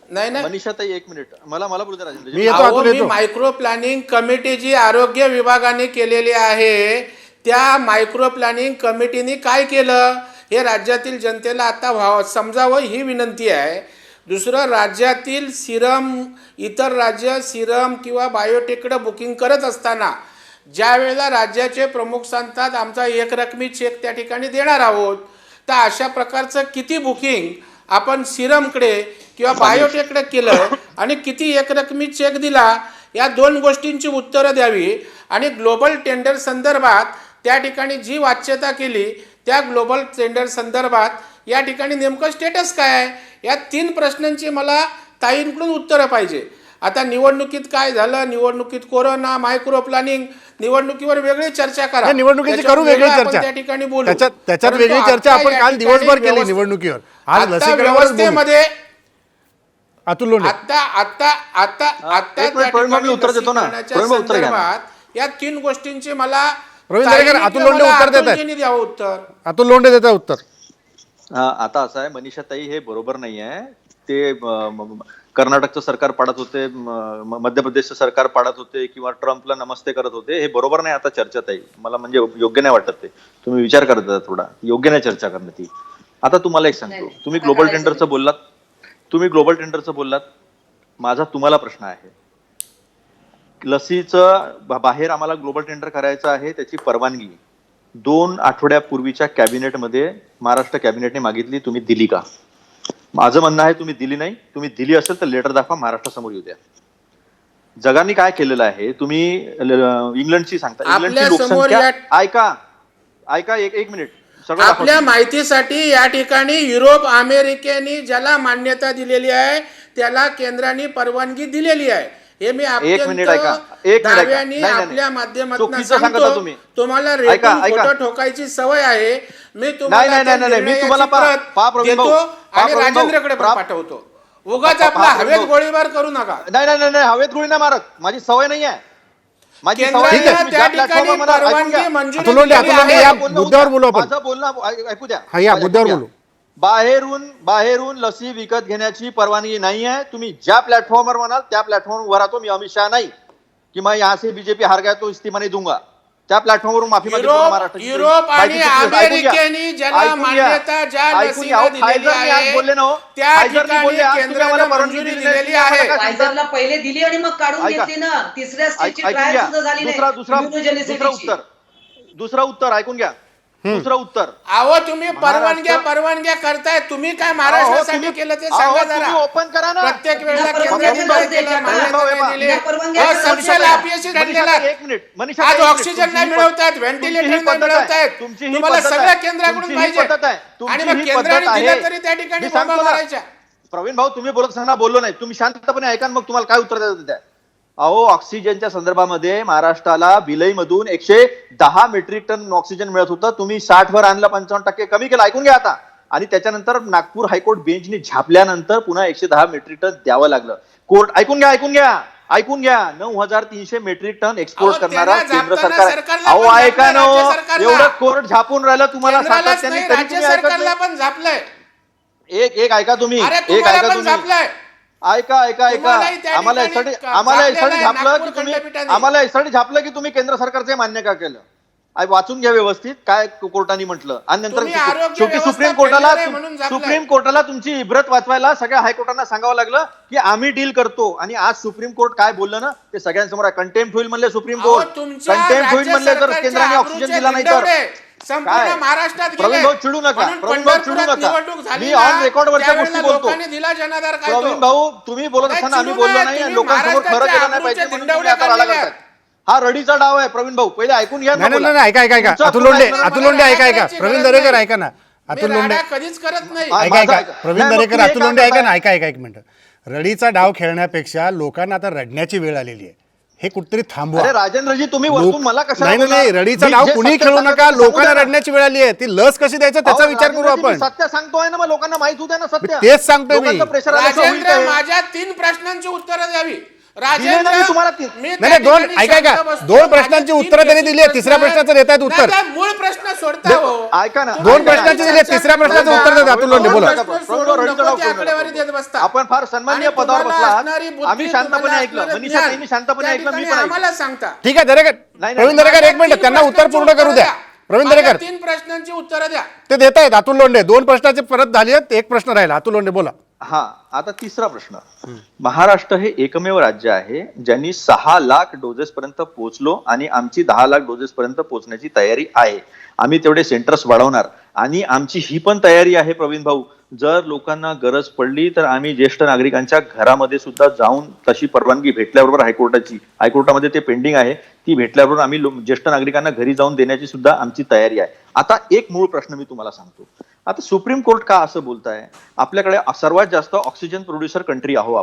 [SPEAKER 2] नाही नाही
[SPEAKER 4] मनीषाताई एक मिनिट, मला बोलू द्या राजेंद्र.
[SPEAKER 1] मी येतो, अतुल
[SPEAKER 2] मी
[SPEAKER 1] येतो.
[SPEAKER 2] मायक्रो प्लॅनिंग कमिटी जी आरोग्य विभागाने केलेली आहे, त्या मायक्रो प्लॅनिंग कमिटीने काय केलं हे राज्यातील जनतेला आता समजावं ही विनंती आहे. दुसरं, राज्यातील सिरम, इतर राज्य सिरम किंवा बायोटेकडं बुकिंग करत असताना ज्या वेळेला राज्याचे प्रमुख सांगतात आमचा एकरकमी चेक त्या ठिकाणी देणार आहोत, तर अशा प्रकारचं किती बुकिंग आपण सिरमकडे किंवा बायोटेकडे केलं आणि किती एकरकमी चेक दिला, या दोन गोष्टींची उत्तरं द्यावी. आणि ग्लोबल टेंडर संदर्भात त्या ठिकाणी जी वाच्यता केली, त्या ग्लोबल टेंडर संदर्भात या ठिकाणी नेमकं स्टेटस काय आहे, या 3 प्रश्नांची मला ताईंकडून उत्तरं पाहिजे. आता निवडणुकीत काय झालं, निवडणुकीत कोरोना, मायक्रो प्लॅनिंग, निवडणुकीवर वेगळी चर्चा करा.
[SPEAKER 1] नाही, निवडणुकीची करू वेगळी चर्चा,
[SPEAKER 2] त्या ठिकाणी बोलू.
[SPEAKER 1] त्याच्यात वेगळी चर्चा आपण काल दिवसभर केली निवडणुकीवर. आज लसीकरणावर
[SPEAKER 2] व्यवस्थेमध्ये
[SPEAKER 1] अतुल लोंढे
[SPEAKER 4] उत्तर देतो ना.
[SPEAKER 2] या 3 गोष्टींची मला
[SPEAKER 1] प्रवीण दरेकर, अतुल लोंढे उत्तर देत आहेत.
[SPEAKER 2] द्यावं उत्तर.
[SPEAKER 1] अतुल लोंढे देत आहे उत्तर.
[SPEAKER 4] आता असं आहे, मनीषाताई हे बरोबर नाही आहे. ते कर्नाटकचं सरकार पाडत होते, मध्य प्रदेशचं सरकार पाडत होते किंवा ट्रम्पला नमस्ते करत होते, हे बरोबर नाही. आता चर्चा ताई मला म्हणजे योग्य नाही वाटत. ते तुम्ही विचार करत होता थोडा, योग्य नाही चर्चा करणं ती. आता तुम्हाला एक सांगतो, तुम्ही ग्लोबल टेंडरचं बोललात, माझा तुम्हाला प्रश्न आहे. लसीचं बाहेर आम्हाला ग्लोबल टेंडर करायचं आहे, त्याची परवानगी 2 आठवड्यापूर्वीच्या कॅबिनेटमध्ये महाराष्ट्र कॅबिनेटने मागितली, तुम्ही दिली का? माझं म्हणणं आहे तुम्ही दिली नाही. तुम्ही दिली असेल तर लेटर दाखवा, महाराष्ट्रासमोर येऊ द्या. जगाने काय केलेलं आहे, तुम्ही इंग्लंडची सांगता, इंग्लंडची लोकसंख्या ऐका एक मिनिट, सगळं
[SPEAKER 2] आपल्या माहितीसाठी या ठिकाणी युरोप, अमेरिकेने ज्याला मान्यता दिलेली आहे त्याला केंद्राने परवानगी दिलेली आहे. हे मी आपल्या माध्यमातून सांगतो. तुम्हाला खोटं ठोकायची सवय आहे. मी तुम्हाला देतो आणि राजेंद्रकडे पाठवतो. उगाच आपला हवेत गोळीबार करू नका.
[SPEAKER 4] नाही, हवेत गोळी नाही मारत, माझी सवय नाही आहे. माझी
[SPEAKER 2] त्या ठिकाणी परवानगी मंजुरी
[SPEAKER 1] मुद्द्यावर बोलू आपण.
[SPEAKER 4] माझं बोलणं ऐकू द्या.
[SPEAKER 1] या मुद्द्यावर बोलू.
[SPEAKER 4] बाहेरून लसी विकत घेण्याची परवानगी नाही आहे. तुम्ही ज्या प्लॅटफॉर्मवर म्हणाल त्या प्लॅटफॉर्मवर राहतो. मी अमित शाह नाही की मैं यहाँ से बीजेपी हार गया तो इस्तीफा नहीं दूंगा. त्या प्लॅटफॉर्मवरून माफी मागितली.
[SPEAKER 2] युरोप आणि अमेरिकेने ज्याला मान्यता ज्या लसीला दिलेली आहे
[SPEAKER 4] बोलले ना,
[SPEAKER 2] त्या ठिकाणी केंद्राने मंजुरी दिलेली आहे.
[SPEAKER 3] फायझरला पहिले दिली आणि मग काढून घेतली ना. तिसऱ्या स्टेजची ट्रायल सुद्धा झाली नाही.
[SPEAKER 4] दुसरं उत्तर ऐकून घ्या. दुसरं उत्तर,
[SPEAKER 2] अहो तुम्ही परवानग्या करताय. तुम्ही काय महाराष्ट्रासाठी केलं ते सांगा जरा.
[SPEAKER 4] ओपन करा ना.
[SPEAKER 2] प्रत्येक वेळेला केंद्राने काय केलं, मान्यता दिली. सबसेल अपयशी ठरलेला.
[SPEAKER 4] एक मिनिट मनीषा,
[SPEAKER 2] आज ऑक्सिजन नाही मिळवतायत, व्हेंटिलेटर नाही मिळवतायत. तुम्हाला सगळ्या केंद्राकडून पाहिजे आणि मग केंद्राने दिलं तरी त्या ठिकाणी बोंबा मारायच्या.
[SPEAKER 4] प्रवीण भाऊ तुम्ही बोलत असताना बोललो नाही, तुम्ही शांतपणे ऐका मग तुम्हाला काय उत्तर देतात त्या. अहो ऑक्सिजनच्या संदर्भामध्ये महाराष्ट्राला भिलईमधून 110 मेट्रिक टन ऑक्सिजन मिळत होतं, तुम्ही 60 वर आणलं, 55% कमी केलं. ऐकून घ्या आता. आणि त्याच्यानंतर नागपूर हायकोर्ट बेंचने झापल्यानंतर पुन्हा 110 मेट्रिक टन द्यावं लागलं. कोर्ट ऐकून घ्या 9,300 मेट्रिक टन एक्सपोर्ट
[SPEAKER 2] अहो,
[SPEAKER 4] करणारा
[SPEAKER 2] त्यांना
[SPEAKER 4] केंद्र
[SPEAKER 2] झापताना
[SPEAKER 4] सरकार आहे.
[SPEAKER 2] सरकारला
[SPEAKER 4] अहो
[SPEAKER 2] पण
[SPEAKER 4] ऐका
[SPEAKER 2] झापलं,
[SPEAKER 4] ना हो.
[SPEAKER 2] राज्य सरकारला.
[SPEAKER 4] एवढं कोर्ट झापून राहिलं तुम्हाला
[SPEAKER 2] केंद्रालाच
[SPEAKER 4] सातत्याने,
[SPEAKER 2] नाही,
[SPEAKER 4] तरी
[SPEAKER 2] राज्य
[SPEAKER 4] तुम्ही ऐकत
[SPEAKER 2] सरकारला
[SPEAKER 4] नाही.
[SPEAKER 2] पण झापलंय.
[SPEAKER 4] एक ऐका तुम्ही,
[SPEAKER 2] अरे
[SPEAKER 4] एक
[SPEAKER 2] तुम्हाला
[SPEAKER 4] ऐका
[SPEAKER 2] पण
[SPEAKER 4] तुम्ही.
[SPEAKER 2] झापलंय.
[SPEAKER 4] ऐका
[SPEAKER 2] तुम्हालाही त्या
[SPEAKER 4] आम्हाला
[SPEAKER 2] ठिकाणी
[SPEAKER 4] यासाठी
[SPEAKER 2] झापलेलं आहे
[SPEAKER 4] झापलं की
[SPEAKER 2] नागपूर
[SPEAKER 4] तुम्ही,
[SPEAKER 2] खंडपीठाने.
[SPEAKER 4] आम्हाला यासाठी झापलं की तुम्ही केंद्र सरकारचे मान्य का केलं. वाचून घ्या व्यवस्थित काय कोर्टाने म्हटलं. आणि नंतर
[SPEAKER 2] तुम्ही आरोग्य
[SPEAKER 4] शेवटी
[SPEAKER 2] व्यवस्था
[SPEAKER 4] सुप्रीम कोर्टाला
[SPEAKER 2] फेलर आहे म्हणून झापलंय.
[SPEAKER 4] सुप्रीम कोर्टाला तुमची इब्रत वाचवायला सगळ्या हायकोर्टांना सांगावं लागलं की आम्ही डील करतो. आणि आज सुप्रीम कोर्ट काय बोललं ना ते सगळ्यांसमोर आहे. कंटेम्प्ट होईल म्हणले सुप्रीम
[SPEAKER 2] अहो,
[SPEAKER 4] कोर्ट,
[SPEAKER 2] तुमच्या
[SPEAKER 4] कंटेम्प्ट होईल
[SPEAKER 2] राज्य
[SPEAKER 4] म्हणले तर
[SPEAKER 2] सरकारच्या
[SPEAKER 4] केंद्राने ऑक्सिजन
[SPEAKER 2] अब्रूचे
[SPEAKER 4] दिला नाही तर
[SPEAKER 2] धिंडवडे संपूर्ण
[SPEAKER 4] काय?
[SPEAKER 2] महाराष्ट्रात
[SPEAKER 4] प्रवीण
[SPEAKER 2] गेले.
[SPEAKER 4] भाऊ चिडू नका,
[SPEAKER 2] म्हणून
[SPEAKER 4] प्रवीण भाऊ चिडू
[SPEAKER 2] पंढरपुरात
[SPEAKER 4] नका.
[SPEAKER 2] निवडणूक झाली
[SPEAKER 4] मी
[SPEAKER 2] ना,
[SPEAKER 4] ऑन रेकॉर्डवरच्या
[SPEAKER 2] त्यावेळेला
[SPEAKER 4] गोष्टी बोलतो.
[SPEAKER 2] लोकांनी दिला जनाधार काय तो.
[SPEAKER 4] प्रवीण भाऊ तुम्ही बोलत
[SPEAKER 2] नाही,
[SPEAKER 4] असताना आम्ही
[SPEAKER 2] चिडू
[SPEAKER 4] बोललो
[SPEAKER 2] नये,
[SPEAKER 4] नाही.
[SPEAKER 2] तुम्ही
[SPEAKER 4] लोकांसमोर खरं
[SPEAKER 2] महाराष्ट्राच्या
[SPEAKER 4] केलं नाही पाहिजे
[SPEAKER 2] अब्रूचे
[SPEAKER 4] म्हणून तुम्ही
[SPEAKER 2] धिंडवडे
[SPEAKER 4] आता राडा
[SPEAKER 2] काढलेले
[SPEAKER 4] करताय. हा रडीचा डाव आहे प्रवीण भाऊ. पहिले ऐकून घ्या.
[SPEAKER 1] नाही ऐका
[SPEAKER 4] तुमचा
[SPEAKER 1] अतुल
[SPEAKER 4] पूर्ण
[SPEAKER 1] लोंढे
[SPEAKER 4] ऐकून
[SPEAKER 1] अतुल
[SPEAKER 2] मला
[SPEAKER 1] लोंढे
[SPEAKER 2] राडा
[SPEAKER 1] ऐका
[SPEAKER 2] करायची
[SPEAKER 1] प्रवीण
[SPEAKER 2] गरज
[SPEAKER 1] दरेकर
[SPEAKER 2] नाही.
[SPEAKER 1] ऐका ना.
[SPEAKER 2] मी
[SPEAKER 1] अतुल लोंढे
[SPEAKER 2] राडा कधीच करत नाही.
[SPEAKER 4] हा,
[SPEAKER 1] ऐका
[SPEAKER 4] माझा
[SPEAKER 1] ऐका
[SPEAKER 4] ऐका.
[SPEAKER 1] प्रवीण
[SPEAKER 4] नाही, मग
[SPEAKER 1] दरेकर
[SPEAKER 4] तुम्ही
[SPEAKER 1] अतुल
[SPEAKER 4] काय
[SPEAKER 1] लोंढे ऐका
[SPEAKER 4] करताय?
[SPEAKER 1] ना. ऐका एक मिनिट. रडीचा डाव खेळण्यापेक्षा लोकांना आता रडण्याची वेळ आलेली आहे. हे कुठतरी थांबवा.
[SPEAKER 4] अरे राजेंद्रजी तुम्ही वरतून मला कशाला
[SPEAKER 1] नाही
[SPEAKER 4] बोलणार?
[SPEAKER 1] रडीचा
[SPEAKER 4] मी
[SPEAKER 1] डाव
[SPEAKER 4] जे
[SPEAKER 1] कुणी
[SPEAKER 4] सत्य
[SPEAKER 1] खेळू
[SPEAKER 4] सांगतो
[SPEAKER 1] नका.
[SPEAKER 4] ते सांगू
[SPEAKER 1] लोकांना
[SPEAKER 4] द्या ना.
[SPEAKER 1] रडण्याची वेळ आली आहे. ती लस कशी द्यायचं त्याचा
[SPEAKER 4] अहो,
[SPEAKER 1] विचार करू
[SPEAKER 4] राजेंद्रजी, मी
[SPEAKER 1] आपण.
[SPEAKER 4] सत्य सांगतोय ना, मग लोकांना माहित होत ना सत्य.
[SPEAKER 1] तेच सांगतोय मी.
[SPEAKER 4] लोकांचं प्रेशर आलं तर होईल
[SPEAKER 2] राजेंद्र
[SPEAKER 4] काय?
[SPEAKER 2] माझ्या 3 प्रश्नांची उत्तरं द्यावी.
[SPEAKER 4] दिले ना मी तुम्हाला तीन.
[SPEAKER 2] मी
[SPEAKER 1] नाही,
[SPEAKER 2] त्या
[SPEAKER 1] दोन
[SPEAKER 2] ठिकाणी
[SPEAKER 1] ऐका
[SPEAKER 2] शांत बसतो.
[SPEAKER 1] 2 प्रश्नांची
[SPEAKER 2] माझे
[SPEAKER 1] उत्तरं
[SPEAKER 2] 3
[SPEAKER 1] त्यांनी दिली आहे. तिसऱ्या
[SPEAKER 2] प्रश्न
[SPEAKER 1] प्रश्नाचं देत आहेत उत्तर.
[SPEAKER 2] नाही, मूळ प्रश्न सोडता हो.
[SPEAKER 4] ऐका ना.
[SPEAKER 1] 2
[SPEAKER 4] ऐका,
[SPEAKER 1] प्रश्नांची दिली आहेत. तिसऱ्या प्रश्नाचं उत्तर देत अतुल लोंढे बोला.
[SPEAKER 2] आकडेवारी देत बसता.
[SPEAKER 4] आपण फार सन्माननीय
[SPEAKER 2] आणि
[SPEAKER 4] पदावर
[SPEAKER 2] तुम्हाला
[SPEAKER 4] बसला
[SPEAKER 2] असणारी बुद्धी,
[SPEAKER 4] आम्ही शांतपणे
[SPEAKER 2] तुम्हाला
[SPEAKER 4] ऐकलं.
[SPEAKER 2] असणारं
[SPEAKER 4] मनीषा
[SPEAKER 2] ज्ञान,
[SPEAKER 4] ताईंनी शांतपणे
[SPEAKER 2] त्या
[SPEAKER 4] ऐकलं, मी
[SPEAKER 2] ठिकाणी
[SPEAKER 4] पण ऐकलं.
[SPEAKER 2] आम्हाला सांगता.
[SPEAKER 1] ठीक आहे दरेकर
[SPEAKER 4] नाही,
[SPEAKER 1] प्रवीण दरेकर एक मिनिट
[SPEAKER 2] 3
[SPEAKER 1] त्यांना उत्तर
[SPEAKER 2] प्रश्नांची
[SPEAKER 1] पूर्ण करू
[SPEAKER 2] उत्तरं
[SPEAKER 1] द्या. प्रवीण
[SPEAKER 2] माझ्या
[SPEAKER 1] दरेकर
[SPEAKER 2] 3 प्रश्नांची उत्तरं द्या.
[SPEAKER 1] ते देत आहेत अतुल लोंढे. 2 प्रश्नाचे परत झाली आहेत. 1 प्रश्न राहिला. अतुल लोंढे बोला.
[SPEAKER 4] हा आता तिसरा प्रश्न. महाराष्ट्र हे एकमेव राज्य आहे ज्यांनी 6 लाख डोजेस पर्यंत पोहोचलो आणि आमची 10 लाख डोजेस पर्यंत पोहोचण्याची तयारी आहे. आम्ही तेवढे सेंटर्स वाढवणार आणि आमची ही पण तयारी आहे प्रवीण भाऊ, जर लोकांना गरज पडली तर आम्ही ज्येष्ठ नागरिकांच्या घरामध्ये सुद्धा जाऊन तशी परवानगी भेटल्याबरोबर हायकोर्टामध्ये ते पेंडिंग आहे, ती भेटल्याबरोबर आम्ही ज्येष्ठ नागरिकांना घरी जाऊन देण्याची सुद्धा आमची तयारी आहे. आता एक मूळ प्रश्न मी तुम्हाला सांगतो. आता सुप्रीम कोर्ट का असं बोलताय? आपल्याकडे सर्वात जास्त ऑक्सिजन प्रोड्युसर कंट्री आहो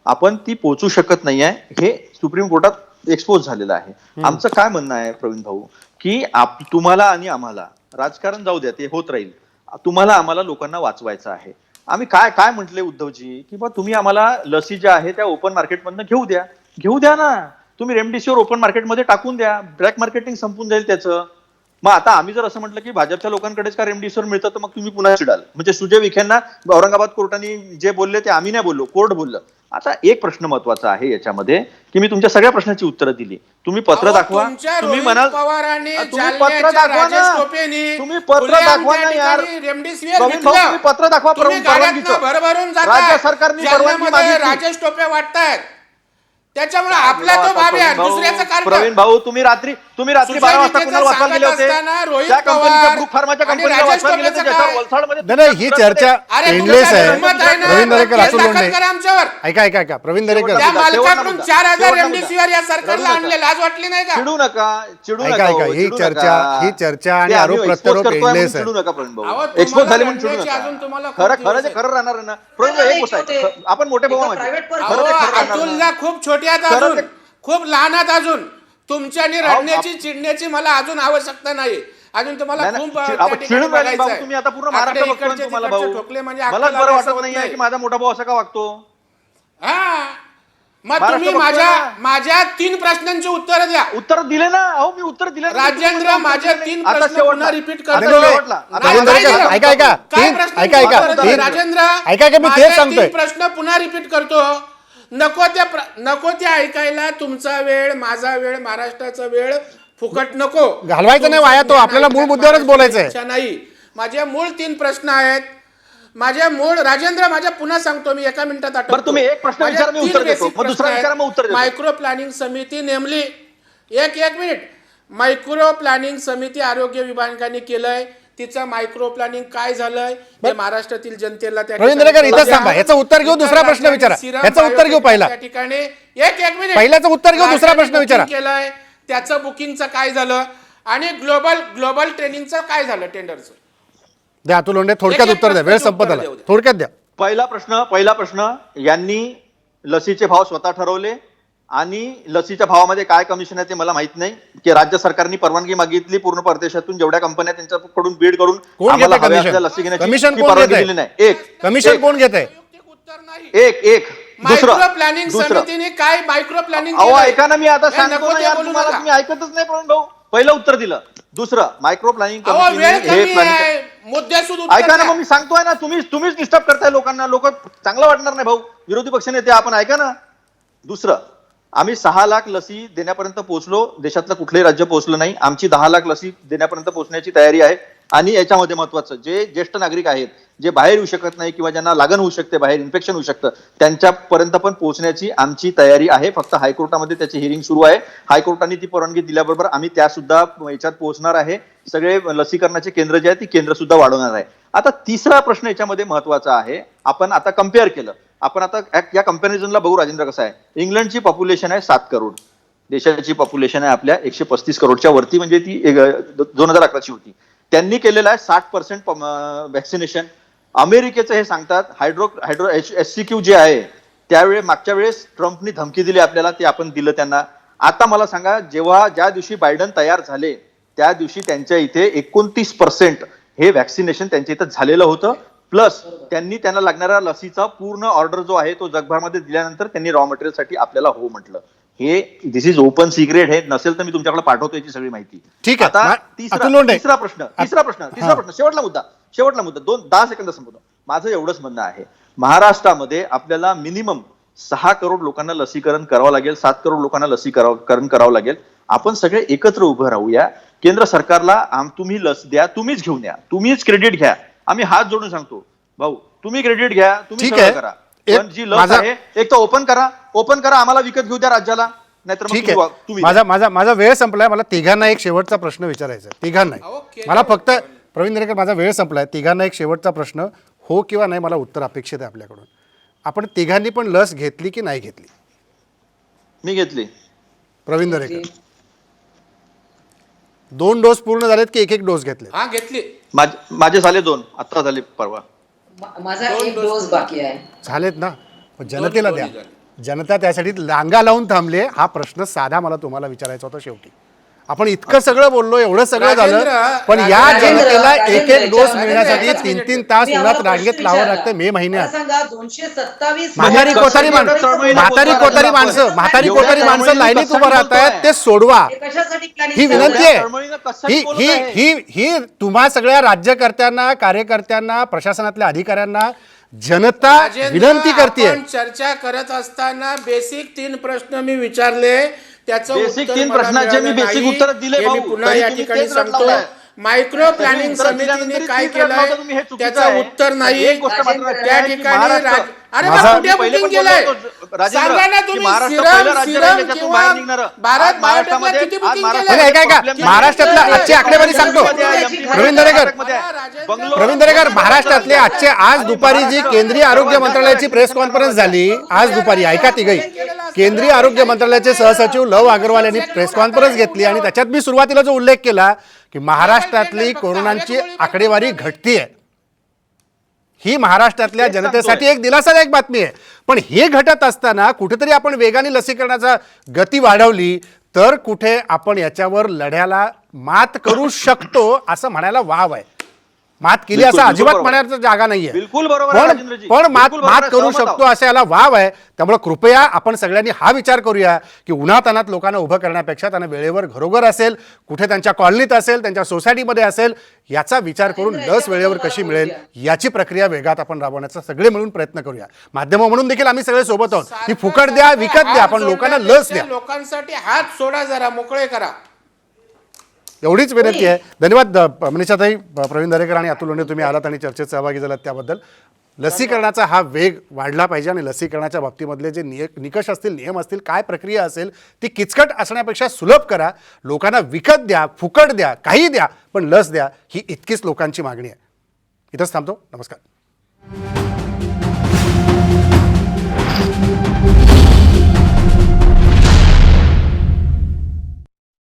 [SPEAKER 4] आपण ती पोहोचू शकत नाहीये हे सुप्रीम कोर्टात एक्सपोज झालेलं आहे. आमचं काय म्हणणं आहे प्रवीण भाऊ की तुम्हाला आणि आम्हाला राजकारण जाऊ द्या, ते होत राहील. तुम्हाला आम्हाला लोकांना वाचवायचं आहे. आम्ही काय म्हटले उद्धवजी की बा तुम्ही आम्हाला लसी ज्या आहे त्या ओपन मार्केटमधनं घेऊ द्या ना. तुम्ही रेमडेसिवीर ओपन मार्केटमध्ये टाकून द्या, ब्लॅक मार्केटिंग संपून जाईल त्याचं. मग आता आम्ही जर असं म्हटलं की भाजपच्या लोकांकडेच का रेमडेसिवीर मिळतं तर मग तुम्ही पुन्हा चिडाल. म्हणजे सुजय विखेंना औरंगाबाद कोर्टाने जे बोलले ते आम्ही नाही बोललो, कोर्ट बोललं. आता एक प्रश्न महत्वाचा आहे याच्यामध्ये की मी तुमच्या सगळ्या प्रश्नाची उत्तरं दिली. तुम्ही पत्र
[SPEAKER 2] अहो,
[SPEAKER 4] दाखवा.
[SPEAKER 2] तुमच्या
[SPEAKER 4] तुम्ही
[SPEAKER 2] रोहित
[SPEAKER 4] म्हणाल
[SPEAKER 2] पवारांनी
[SPEAKER 4] तुम्ही पत्र
[SPEAKER 2] जालन्याच्या
[SPEAKER 4] दाखवा
[SPEAKER 2] राजेश
[SPEAKER 4] ना.
[SPEAKER 2] टोपेंनी
[SPEAKER 4] तुम्ही पत्र
[SPEAKER 2] खुलेआम
[SPEAKER 4] दाखवा
[SPEAKER 2] त्या
[SPEAKER 4] ना यार.
[SPEAKER 2] ठिकाणी रेमडेसिवीर
[SPEAKER 4] प्रवीण भाऊ,
[SPEAKER 2] घेतलं.
[SPEAKER 4] तुम्ही पत्र दाखवा
[SPEAKER 2] तुम्ही
[SPEAKER 4] परवानगीचं.
[SPEAKER 2] गाड्यातनं भरभरून जाताय.
[SPEAKER 4] राज्य सरकारने परवानगी
[SPEAKER 2] जालन्यामध्ये
[SPEAKER 4] मागितली.
[SPEAKER 2] राजेश टोपे वाटतायत. त्याच्यामुळे आपला तो बाब आहे, दुसऱ्याचं कारण.
[SPEAKER 4] प्रवीण भाऊ तुम्ही रात्री 12 वाजता कुणाला वाचवायला गेले होते?
[SPEAKER 2] असताना रोहित
[SPEAKER 4] त्या कंपनीच्या
[SPEAKER 2] पवार
[SPEAKER 4] ग्रुप फार्माच्या
[SPEAKER 2] आणि
[SPEAKER 4] कंपनीला
[SPEAKER 2] राजेश
[SPEAKER 4] वाचवायला गेले होते,
[SPEAKER 2] टोपेचं
[SPEAKER 4] ज्याच्यावर
[SPEAKER 2] काय?
[SPEAKER 4] वलसाडमध्ये
[SPEAKER 1] नाही ही चर्चा
[SPEAKER 2] अरे
[SPEAKER 1] एंडलेस
[SPEAKER 2] तुमचं
[SPEAKER 1] आहे.
[SPEAKER 2] हिंमत आहे ना,
[SPEAKER 1] प्रवीण दरेकर
[SPEAKER 2] केस
[SPEAKER 1] अतुल
[SPEAKER 2] दाखल
[SPEAKER 1] लोंढे
[SPEAKER 2] करा आमच्यावर.
[SPEAKER 1] ऐका प्रवीण दरेकर
[SPEAKER 2] त्या
[SPEAKER 4] शेवटचा
[SPEAKER 2] मालकाकडून
[SPEAKER 4] मुद्दा.
[SPEAKER 2] 4,000
[SPEAKER 4] शेवटचा
[SPEAKER 2] रेमडेसिवीर या सरकारला
[SPEAKER 4] रडू नका.
[SPEAKER 2] आणले, लाज वाटली नाही का?
[SPEAKER 4] चिडू नका
[SPEAKER 1] ऐका
[SPEAKER 4] हो,
[SPEAKER 1] ही
[SPEAKER 4] चिडू
[SPEAKER 1] चर्चा
[SPEAKER 4] नका.
[SPEAKER 1] आणि
[SPEAKER 4] ते
[SPEAKER 1] आरोप
[SPEAKER 4] आम्ही
[SPEAKER 1] प्रत्यारोप
[SPEAKER 4] expose करतोय म्हणून
[SPEAKER 1] एंडलेस आहे.
[SPEAKER 4] चिडू नका प्रवीण
[SPEAKER 2] अहो,
[SPEAKER 4] भाऊ.
[SPEAKER 2] तुम्हाला
[SPEAKER 4] एक्सपोज झाले म्हणून चिडू
[SPEAKER 2] रडण्याची अजून
[SPEAKER 4] नका.
[SPEAKER 2] तुम्हाला खूप
[SPEAKER 4] खरं
[SPEAKER 2] दिवस
[SPEAKER 4] जे
[SPEAKER 2] आहे.
[SPEAKER 4] खरं राहणार ना प्रवीण भाऊ, एक गोष्ट आहे. आपण मोठे भाऊ आहोत.
[SPEAKER 3] प्रायव्हेट
[SPEAKER 4] खरं
[SPEAKER 2] अहो,
[SPEAKER 4] ते खरं राहणार
[SPEAKER 2] अतुलला
[SPEAKER 4] ना.
[SPEAKER 2] खूप छोटे आहेत
[SPEAKER 4] खरं
[SPEAKER 2] अजून,
[SPEAKER 4] ते-
[SPEAKER 2] खूप लहान आहेत अजून. तुमच्यानी रडण्याची चिडण्याची मला अजून आवश्यकता नाही. अजून तुम्हाला
[SPEAKER 4] नाही,
[SPEAKER 2] खूप
[SPEAKER 4] नाही,
[SPEAKER 2] त्या
[SPEAKER 4] आपण
[SPEAKER 2] ठिकाणी
[SPEAKER 4] चिडून राहिले भाऊ.
[SPEAKER 2] बघायचं
[SPEAKER 4] तुम्ही आता पूर्ण
[SPEAKER 2] आहे.
[SPEAKER 4] महाराष्ट्र
[SPEAKER 2] आकडे
[SPEAKER 4] बघतोय
[SPEAKER 2] इकडचे
[SPEAKER 4] तुम्हाला
[SPEAKER 2] तिकडचे
[SPEAKER 4] भाऊ.
[SPEAKER 2] ठोकले म्हणजे
[SPEAKER 4] मलाच
[SPEAKER 2] अक्कल
[SPEAKER 4] बरं
[SPEAKER 2] आलं
[SPEAKER 4] वाटत
[SPEAKER 2] असं
[SPEAKER 4] नाहीये
[SPEAKER 2] नाही.
[SPEAKER 4] की माझा मोठा भाऊ असा का वागतो.
[SPEAKER 2] हा मग
[SPEAKER 4] महाराष्ट्र
[SPEAKER 2] तुम्ही
[SPEAKER 4] बघतोय
[SPEAKER 2] माझ्या 3 प्रश्नांची उत्तरं द्या.
[SPEAKER 4] उत्तर दिले ना. अहो मी उत्तर दिले ना.
[SPEAKER 2] राजेंद्र माझे 3
[SPEAKER 4] आता
[SPEAKER 2] प्रश्न
[SPEAKER 4] शेवटला.
[SPEAKER 2] पुन्हा रिपीट
[SPEAKER 4] आता
[SPEAKER 2] करतो.
[SPEAKER 4] शेवटला. आता
[SPEAKER 1] प्रवीण
[SPEAKER 2] काय
[SPEAKER 1] दरेकर
[SPEAKER 2] झालं?
[SPEAKER 1] ऐका
[SPEAKER 2] काय
[SPEAKER 1] तीन-
[SPEAKER 2] प्रश्न
[SPEAKER 1] ऐका
[SPEAKER 2] उत्तर द्या.
[SPEAKER 1] तीन-
[SPEAKER 2] राजेंद्र
[SPEAKER 1] ऐका की मी
[SPEAKER 2] माझे
[SPEAKER 1] तेच सांगतोय.
[SPEAKER 2] 3 प्रश्न पुन्हा रिपीट करतो. नको ते ऐकायला तुमचा वेळ, माझा वेळ, महाराष्ट्राचा वेळ फुकट नको
[SPEAKER 1] घालवायचं नाही वाया तो. आपल्याला मूळ मुद्द्यावरच बोलायचंय.
[SPEAKER 2] इच्छा नाही. माझे मूळ 3 प्रश्न आहेत. माझे मूळ राजेंद्र माझ्या पुन्हा सांगतो मी 1 मिनिटात आठवतो.
[SPEAKER 4] बरं, तुम्ही एक प्रश्न
[SPEAKER 2] माझे
[SPEAKER 4] विचारा, मी
[SPEAKER 2] 3
[SPEAKER 4] उत्तर देतो.
[SPEAKER 2] basic
[SPEAKER 4] मग दुसरा
[SPEAKER 2] प्रश्न
[SPEAKER 4] विचारा, मग
[SPEAKER 2] आहेत.
[SPEAKER 4] उत्तर देतो.
[SPEAKER 2] मायक्रो प्लॅनिंग समिती नेमली. एक मिनिट. मायक्रो प्लॅनिंग समिती आरोग्य विभागाने केलंय. तिचं मायक्रो प्लॅनिंग काय झालंय हे महाराष्ट्रातील जनतेला त्या
[SPEAKER 1] प्रवीण
[SPEAKER 2] ठिकाणी
[SPEAKER 1] दरेकर इथंच
[SPEAKER 2] कळलं.
[SPEAKER 1] थांबा. याचं उत्तर घेऊ, दुसरा प्रश्न विचारा.
[SPEAKER 2] सिरम
[SPEAKER 1] याचं उत्तर घेऊ पहिला.
[SPEAKER 2] त्या ठिकाणी एक मिनिट.
[SPEAKER 1] पहिल्याचं उत्तर घेऊ, दुसरा प्रश्न
[SPEAKER 2] राज्याने
[SPEAKER 1] विचारा.
[SPEAKER 2] booking केलंय, त्याचं बुकिंगचं काय झालं आणि ग्लोबल ट्रेनिंगचं काय झालं टेंडरचं.
[SPEAKER 1] द्या अतुल लोंढे थोडक्यात
[SPEAKER 2] एक
[SPEAKER 1] उत्तर द्या. वेळ
[SPEAKER 2] प्रश्नाचं
[SPEAKER 1] संपत
[SPEAKER 2] उत्तर
[SPEAKER 1] आला.
[SPEAKER 2] देऊ द्या.
[SPEAKER 1] थोडक्यात द्या.
[SPEAKER 4] पहिला प्रश्न यांनी लसीचे भाव स्वतः ठरवले आणि लसीच्या भावामध्ये काय कमिशन आहे ते मला माहित नाही, की राज्य सरकारने परवानगी मागितली पूर्ण परदेशातून जेवढ्या कंपन्या त्यांच्याकडून बीड करून
[SPEAKER 1] कोण
[SPEAKER 4] आम्हाला
[SPEAKER 1] घेतंय
[SPEAKER 4] हव्या
[SPEAKER 1] commission?
[SPEAKER 4] असलेल्या लसी घेण्याची
[SPEAKER 1] Commission
[SPEAKER 4] ती
[SPEAKER 1] कोण
[SPEAKER 4] परवानगी
[SPEAKER 1] घेतंय?
[SPEAKER 4] दिली नाही.
[SPEAKER 1] कमिशन कोण घेत आहे?
[SPEAKER 2] उत्तर नाही.
[SPEAKER 4] एक
[SPEAKER 2] मायक्रो प्लॅनिंग समितीने काय मायक्रो प्लॅनिंग
[SPEAKER 4] अहो ऐका ना, मी आता
[SPEAKER 2] हे
[SPEAKER 4] सांगतो
[SPEAKER 2] नको
[SPEAKER 4] ना
[SPEAKER 2] ते
[SPEAKER 4] यार
[SPEAKER 2] बोलू
[SPEAKER 4] तुम्हाला,
[SPEAKER 2] नका.
[SPEAKER 4] तुम्ही ऐकतच नाही प्रवीण भाऊ. पहिलं उत्तर दिलं. दुसरं मायक्रो प्लॅनिंग
[SPEAKER 2] अहो वेळ
[SPEAKER 4] कमिटीने हे
[SPEAKER 2] कमी
[SPEAKER 4] प्लॅनिंग
[SPEAKER 2] आहे, मुद्द्यासूद
[SPEAKER 4] ऐका
[SPEAKER 2] उत्तर
[SPEAKER 4] ना,
[SPEAKER 2] द्या.
[SPEAKER 4] मग मी सांगतोय ना, तुम्हीच डिस्टर्ब करताय लोकांना. लोक चांगलं वाटणार नाही भाऊ, विरोधी पक्षनेते आपण. ऐका ना. दुसरं, आम्ही 6 लाख लसी देण्यापर्यंत पोहोचलो, देशातलं कुठलंही राज्य पोहोचलं नाही. आमची 10 लाख लसी देण्यापर्यंत पोहोचण्याची तयारी आहे. आणि याच्यामध्ये महत्वाचं, जे ज्येष्ठ नागरिक आहेत, जे बाहेर येऊ शकत नाही किंवा ज्यांना लागण होऊ शकते, बाहेर इन्फेक्शन होऊ शकतं, त्यांच्यापर्यंत पण पोहोचण्याची आमची तयारी आहे. फक्त हायकोर्टामध्ये त्याची हिअरिंग सुरू आहे. हायकोर्टाने ती परवानगी दिल्याबरोबर आम्ही त्या सुद्धा याच्यात पोहोचणार आहे. सगळे लसीकरणाचे केंद्र जे आहे ती केंद्र सुद्धा वाढवणार आहे. आता तिसरा प्रश्न याच्यामध्ये महत्वाचा आहे. आपण आता कम्पेअर केलं, आपण आता या कम्पॅरिझनला बघू राजेंद्र कसं आहे. इंग्लंडची पॉप्युलेशन आहे 7 करोड, देशाची पॉप्युलेशन आहे आपल्या 135 करोडच्या वरती, म्हणजे ती 2011ची होती. त्यांनी केलेलं आहे 60% व्हॅक्सिनेशन. अमेरिकेचं हे सांगतात हायड्रो SCQ जे आहे, त्यावेळी मागच्या वेळेस ट्रम्पनी धमकी दिली आपल्याला, ते आपण दिलं त्यांना. आता मला सांगा, ज्या दिवशी बायडन तयार झाले त्या दिवशी त्यांच्या इथे 29% हे व्हॅक्सिनेशन त्यांच्या इथं झालेलं होतं. प्लस त्यांनी त्यांना लागणाऱ्या लसीचा पूर्ण ऑर्डर जो आहे तो जगभरामध्ये दिल्यानंतर त्यांनी रॉ मटेरियलसाठी आपल्याला हो म्हटलं. हे दिस इज ओपन सिक्रेट. हे नसेल तर मी तुमच्याकडे पाठवतो याची सगळी माहिती.
[SPEAKER 1] ठीक आहे.
[SPEAKER 4] आता
[SPEAKER 1] अतुल लोंढे.
[SPEAKER 4] तिसरा प्रश्न शेवटला मुद्दा 10 सेकंद संपवतो. माझं एवढंच म्हणणं आहे, महाराष्ट्रामध्ये आपल्याला मिनिमम 6 करोड लोकांना लसीकरण करावं लागेल, 7 करोड लोकांना लसीकरण करावं लागेल. आपण सगळे एकत्र उभं राहूया. केंद्र सरकारला तुम्ही लस द्या, तुम्हीच घेऊन या, तुम्हीच क्रेडिट घ्या. आम्ही हात जोडून सांगतो, भाऊ तुम्ही क्रेडिट घ्या, तुम्ही
[SPEAKER 1] ठीक
[SPEAKER 4] सगळं
[SPEAKER 1] आहे.
[SPEAKER 4] करा.
[SPEAKER 1] एक
[SPEAKER 4] पण जी लस
[SPEAKER 1] माझा-
[SPEAKER 4] आहे एक तर ओपन करा, आम्हाला विकत घेऊ द्या राज्याला, नाहीतर मग
[SPEAKER 1] ठीक
[SPEAKER 4] तुम्ही
[SPEAKER 1] आहे.
[SPEAKER 4] तुम्ही
[SPEAKER 1] माझा वेळ संपलाय. मला तिघांना एक शेवटचा प्रश्न विचारायचा आहे. तिघांना
[SPEAKER 2] ओके.
[SPEAKER 1] मला फक्त प्रवीण दरेकर, माझा वेळ संपलाय. तिघांना एक शेवटचा प्रश्न, हो किंवा नाही, मला उत्तर अपेक्षित आहे आपल्याकडून. आपण तिघांनी पण लस घेतली की नाही घेतली?
[SPEAKER 4] मी घेतली.
[SPEAKER 1] प्रवीण दरेकर, 2 डोस पूर्ण झालेत की एक डोस घेतले?
[SPEAKER 2] हा घेतली.
[SPEAKER 4] माझे झाले 2, आता झाले परवा.
[SPEAKER 3] माझा 1 डोस बाकी आहे.
[SPEAKER 1] झालेत ना? पण जनतेला द्या.
[SPEAKER 2] दोन्ही झाले.
[SPEAKER 1] जनता त्यासाठी रांगा लावून थांबले. हा प्रश्न साधा मला तुम्हाला विचारायचा होता. शेवटी आपण इतकं सगळं बोललो, एवढं सगळं झालं, पण या
[SPEAKER 3] राजेंद्र,
[SPEAKER 1] जनतेला
[SPEAKER 3] राजेंद्र,
[SPEAKER 1] एक डोस
[SPEAKER 3] राजेंद्र,
[SPEAKER 1] मिळण्यासाठी
[SPEAKER 3] राजेंद्र,
[SPEAKER 1] 3-3 तास
[SPEAKER 3] तुम्ही
[SPEAKER 1] उन्हात
[SPEAKER 3] आम्हाला
[SPEAKER 1] रांगेत
[SPEAKER 3] प्रश्न
[SPEAKER 1] लावावं
[SPEAKER 3] विचारा.
[SPEAKER 1] लागतं मे महिन्यात.
[SPEAKER 3] मला सांगा 227
[SPEAKER 1] म्हातारी कोतारी माणसं लाईनीत उभं राहत आहेत, ते सोडवा.
[SPEAKER 3] हे कशासाठी planning
[SPEAKER 1] ही
[SPEAKER 3] चालू
[SPEAKER 1] विनंती
[SPEAKER 3] आहे?
[SPEAKER 1] आहे.
[SPEAKER 4] तळमळीनं कशासाठी
[SPEAKER 1] ही
[SPEAKER 4] बोलत
[SPEAKER 1] ही
[SPEAKER 4] आहे?
[SPEAKER 1] ही ही तुम्हा सगळ्या राज्यकर्त्यांना, कार्यकर्त्यांना, प्रशासनातल्या अधिकाऱ्यांना जनता
[SPEAKER 2] राजेंद्र,
[SPEAKER 1] विनंती करते.
[SPEAKER 2] आपण चर्चा करत असताना बेसिक 3 प्रश्न मी विचारले, त्याचं
[SPEAKER 4] बेसिक
[SPEAKER 2] उत्तर
[SPEAKER 4] 3
[SPEAKER 2] मला
[SPEAKER 4] प्रश्नाचे मी
[SPEAKER 2] मिळालं
[SPEAKER 4] बेसिक
[SPEAKER 2] नाही.
[SPEAKER 4] उत्तर दिले
[SPEAKER 2] हे मी
[SPEAKER 4] भाऊ.
[SPEAKER 2] पुन्हा
[SPEAKER 4] तरी
[SPEAKER 2] या
[SPEAKER 4] तुम्ही
[SPEAKER 2] ठिकाणी
[SPEAKER 4] तेच
[SPEAKER 2] सांगतो.
[SPEAKER 4] रटलाय.
[SPEAKER 2] मायक्रो प्लॅनिंग
[SPEAKER 4] उत्तर दिल्यानंतर
[SPEAKER 2] समितीने
[SPEAKER 4] तीच
[SPEAKER 2] काय
[SPEAKER 4] रटलावता
[SPEAKER 2] केलंय
[SPEAKER 4] तुम्ही, हे चुकीचं
[SPEAKER 2] त्याचं
[SPEAKER 4] आहे.
[SPEAKER 2] उत्तर नाही.
[SPEAKER 4] एक गोष्ट मात्र
[SPEAKER 3] राजेंद्र,
[SPEAKER 2] त्या
[SPEAKER 4] की
[SPEAKER 2] ठिकाणी
[SPEAKER 4] महाराष्ट्र-
[SPEAKER 2] अरे
[SPEAKER 1] माझा-
[SPEAKER 2] बा, कुठे
[SPEAKER 4] मी पहिले
[SPEAKER 2] बुकिंग
[SPEAKER 4] पण
[SPEAKER 2] केलंय?
[SPEAKER 4] बोललो होतो, राजेंद्र,
[SPEAKER 2] सांगा ना
[SPEAKER 4] की
[SPEAKER 2] तुम्ही.
[SPEAKER 4] महाराष्ट्र पहिलं राज्य
[SPEAKER 2] सिरम
[SPEAKER 4] राहील त्याच्यातून
[SPEAKER 2] किंवा
[SPEAKER 4] बाहेर निघणारं.
[SPEAKER 2] भारत
[SPEAKER 4] आज महाराष्ट्रामध्ये
[SPEAKER 2] बायोटेकला किती बुकिंग
[SPEAKER 4] आज
[SPEAKER 2] केलंय?
[SPEAKER 1] नाही, ऐका,
[SPEAKER 4] प्रॉब्लेम
[SPEAKER 1] महाराष्ट्रातल्या
[SPEAKER 4] नाही.
[SPEAKER 1] आजची आकडेवारी सांगतो. प्रवीण दरेकर, प्रवीण दरेकर, महाराष्ट्रातले आजचे आज दुपारी जी केंद्रीय आरोग्य मंत्रालयाची प्रेस कॉन्फरन्स झाली, आज दुपारी, ऐका तिघही, केंद्रीय आरोग्य मंत्रालयाचे सहसचिव लव अग्रवाल यांनी प्रेस कॉन्फरन्स घेतली आणि त्याच्यात मी सुरुवातीला जो उल्लेख केला की महाराष्ट्रातली कोरोनाची आकडेवारी घटतीये, ही महाराष्ट्रातल्या जनतेसाठी एक दिलासादायक बातमी आहे. पण हे घटत असताना कुठेतरी आपण वेगाने लसीकरणाचा गती वाढवली तर कुठे आपण याच्यावर लढ्याला मात करू शकतो असं म्हणायला वाव आहे. मात केली
[SPEAKER 4] बिलकुल,
[SPEAKER 1] असं
[SPEAKER 4] बिलकुल
[SPEAKER 1] अजिबात
[SPEAKER 4] बरोबर.
[SPEAKER 1] म्हणायचं जागा नाहीये.
[SPEAKER 4] बिलकुल बरोबर आहे, राजेंद्रजी.
[SPEAKER 1] पण
[SPEAKER 4] बिलकुल बरोबर
[SPEAKER 1] मात
[SPEAKER 4] आहे,
[SPEAKER 1] करू
[SPEAKER 4] सहमत
[SPEAKER 1] शकतो
[SPEAKER 4] आहोत.
[SPEAKER 1] असं याला वाव आहे. त्यामुळे कृपया आपण सगळ्यांनी हा विचार करूया की उन्हातानात लोकांना उभं करण्यापेक्षा त्यांना वेळेवर घरोघर असेल, कुठे त्यांच्या कॉलनीत असेल, त्यांच्या सोसायटीमध्ये असेल, याचा विचार करून लस वेळेवर कशी मिळेल याची प्रक्रिया वेगात आपण राबवण्याचा सगळे मिळून प्रयत्न करूया. माध्यम म्हणून देखील आम्ही सगळे सोबत आहोत. ती फुकट द्या, विकत द्या, पण लोकांना लस द्या.
[SPEAKER 2] लोकांसाठी हात सोडा, जरा मोकळे करा.
[SPEAKER 1] एवढीच विनंती आहे. धन्यवाद मनीषाताई, प्रवीण दरेकर आणि अतुल लोंढे, तुम्ही आलात आणि चर्चेत सहभागी झालात त्याबद्दल. लसीकरणाचा हा वेग वाढला पाहिजे आणि लसीकरणाच्या बाबतीमधले जे निकष असतील, नियम असतील, काय प्रक्रिया असेल ती किचकट असण्यापेक्षा सुलभ करा. लोकांना विकत द्या, फुकट द्या, काही द्या, पण लस द्या, ही इतकीच लोकांची मागणी आहे. इथंच थांबतो. नमस्कार.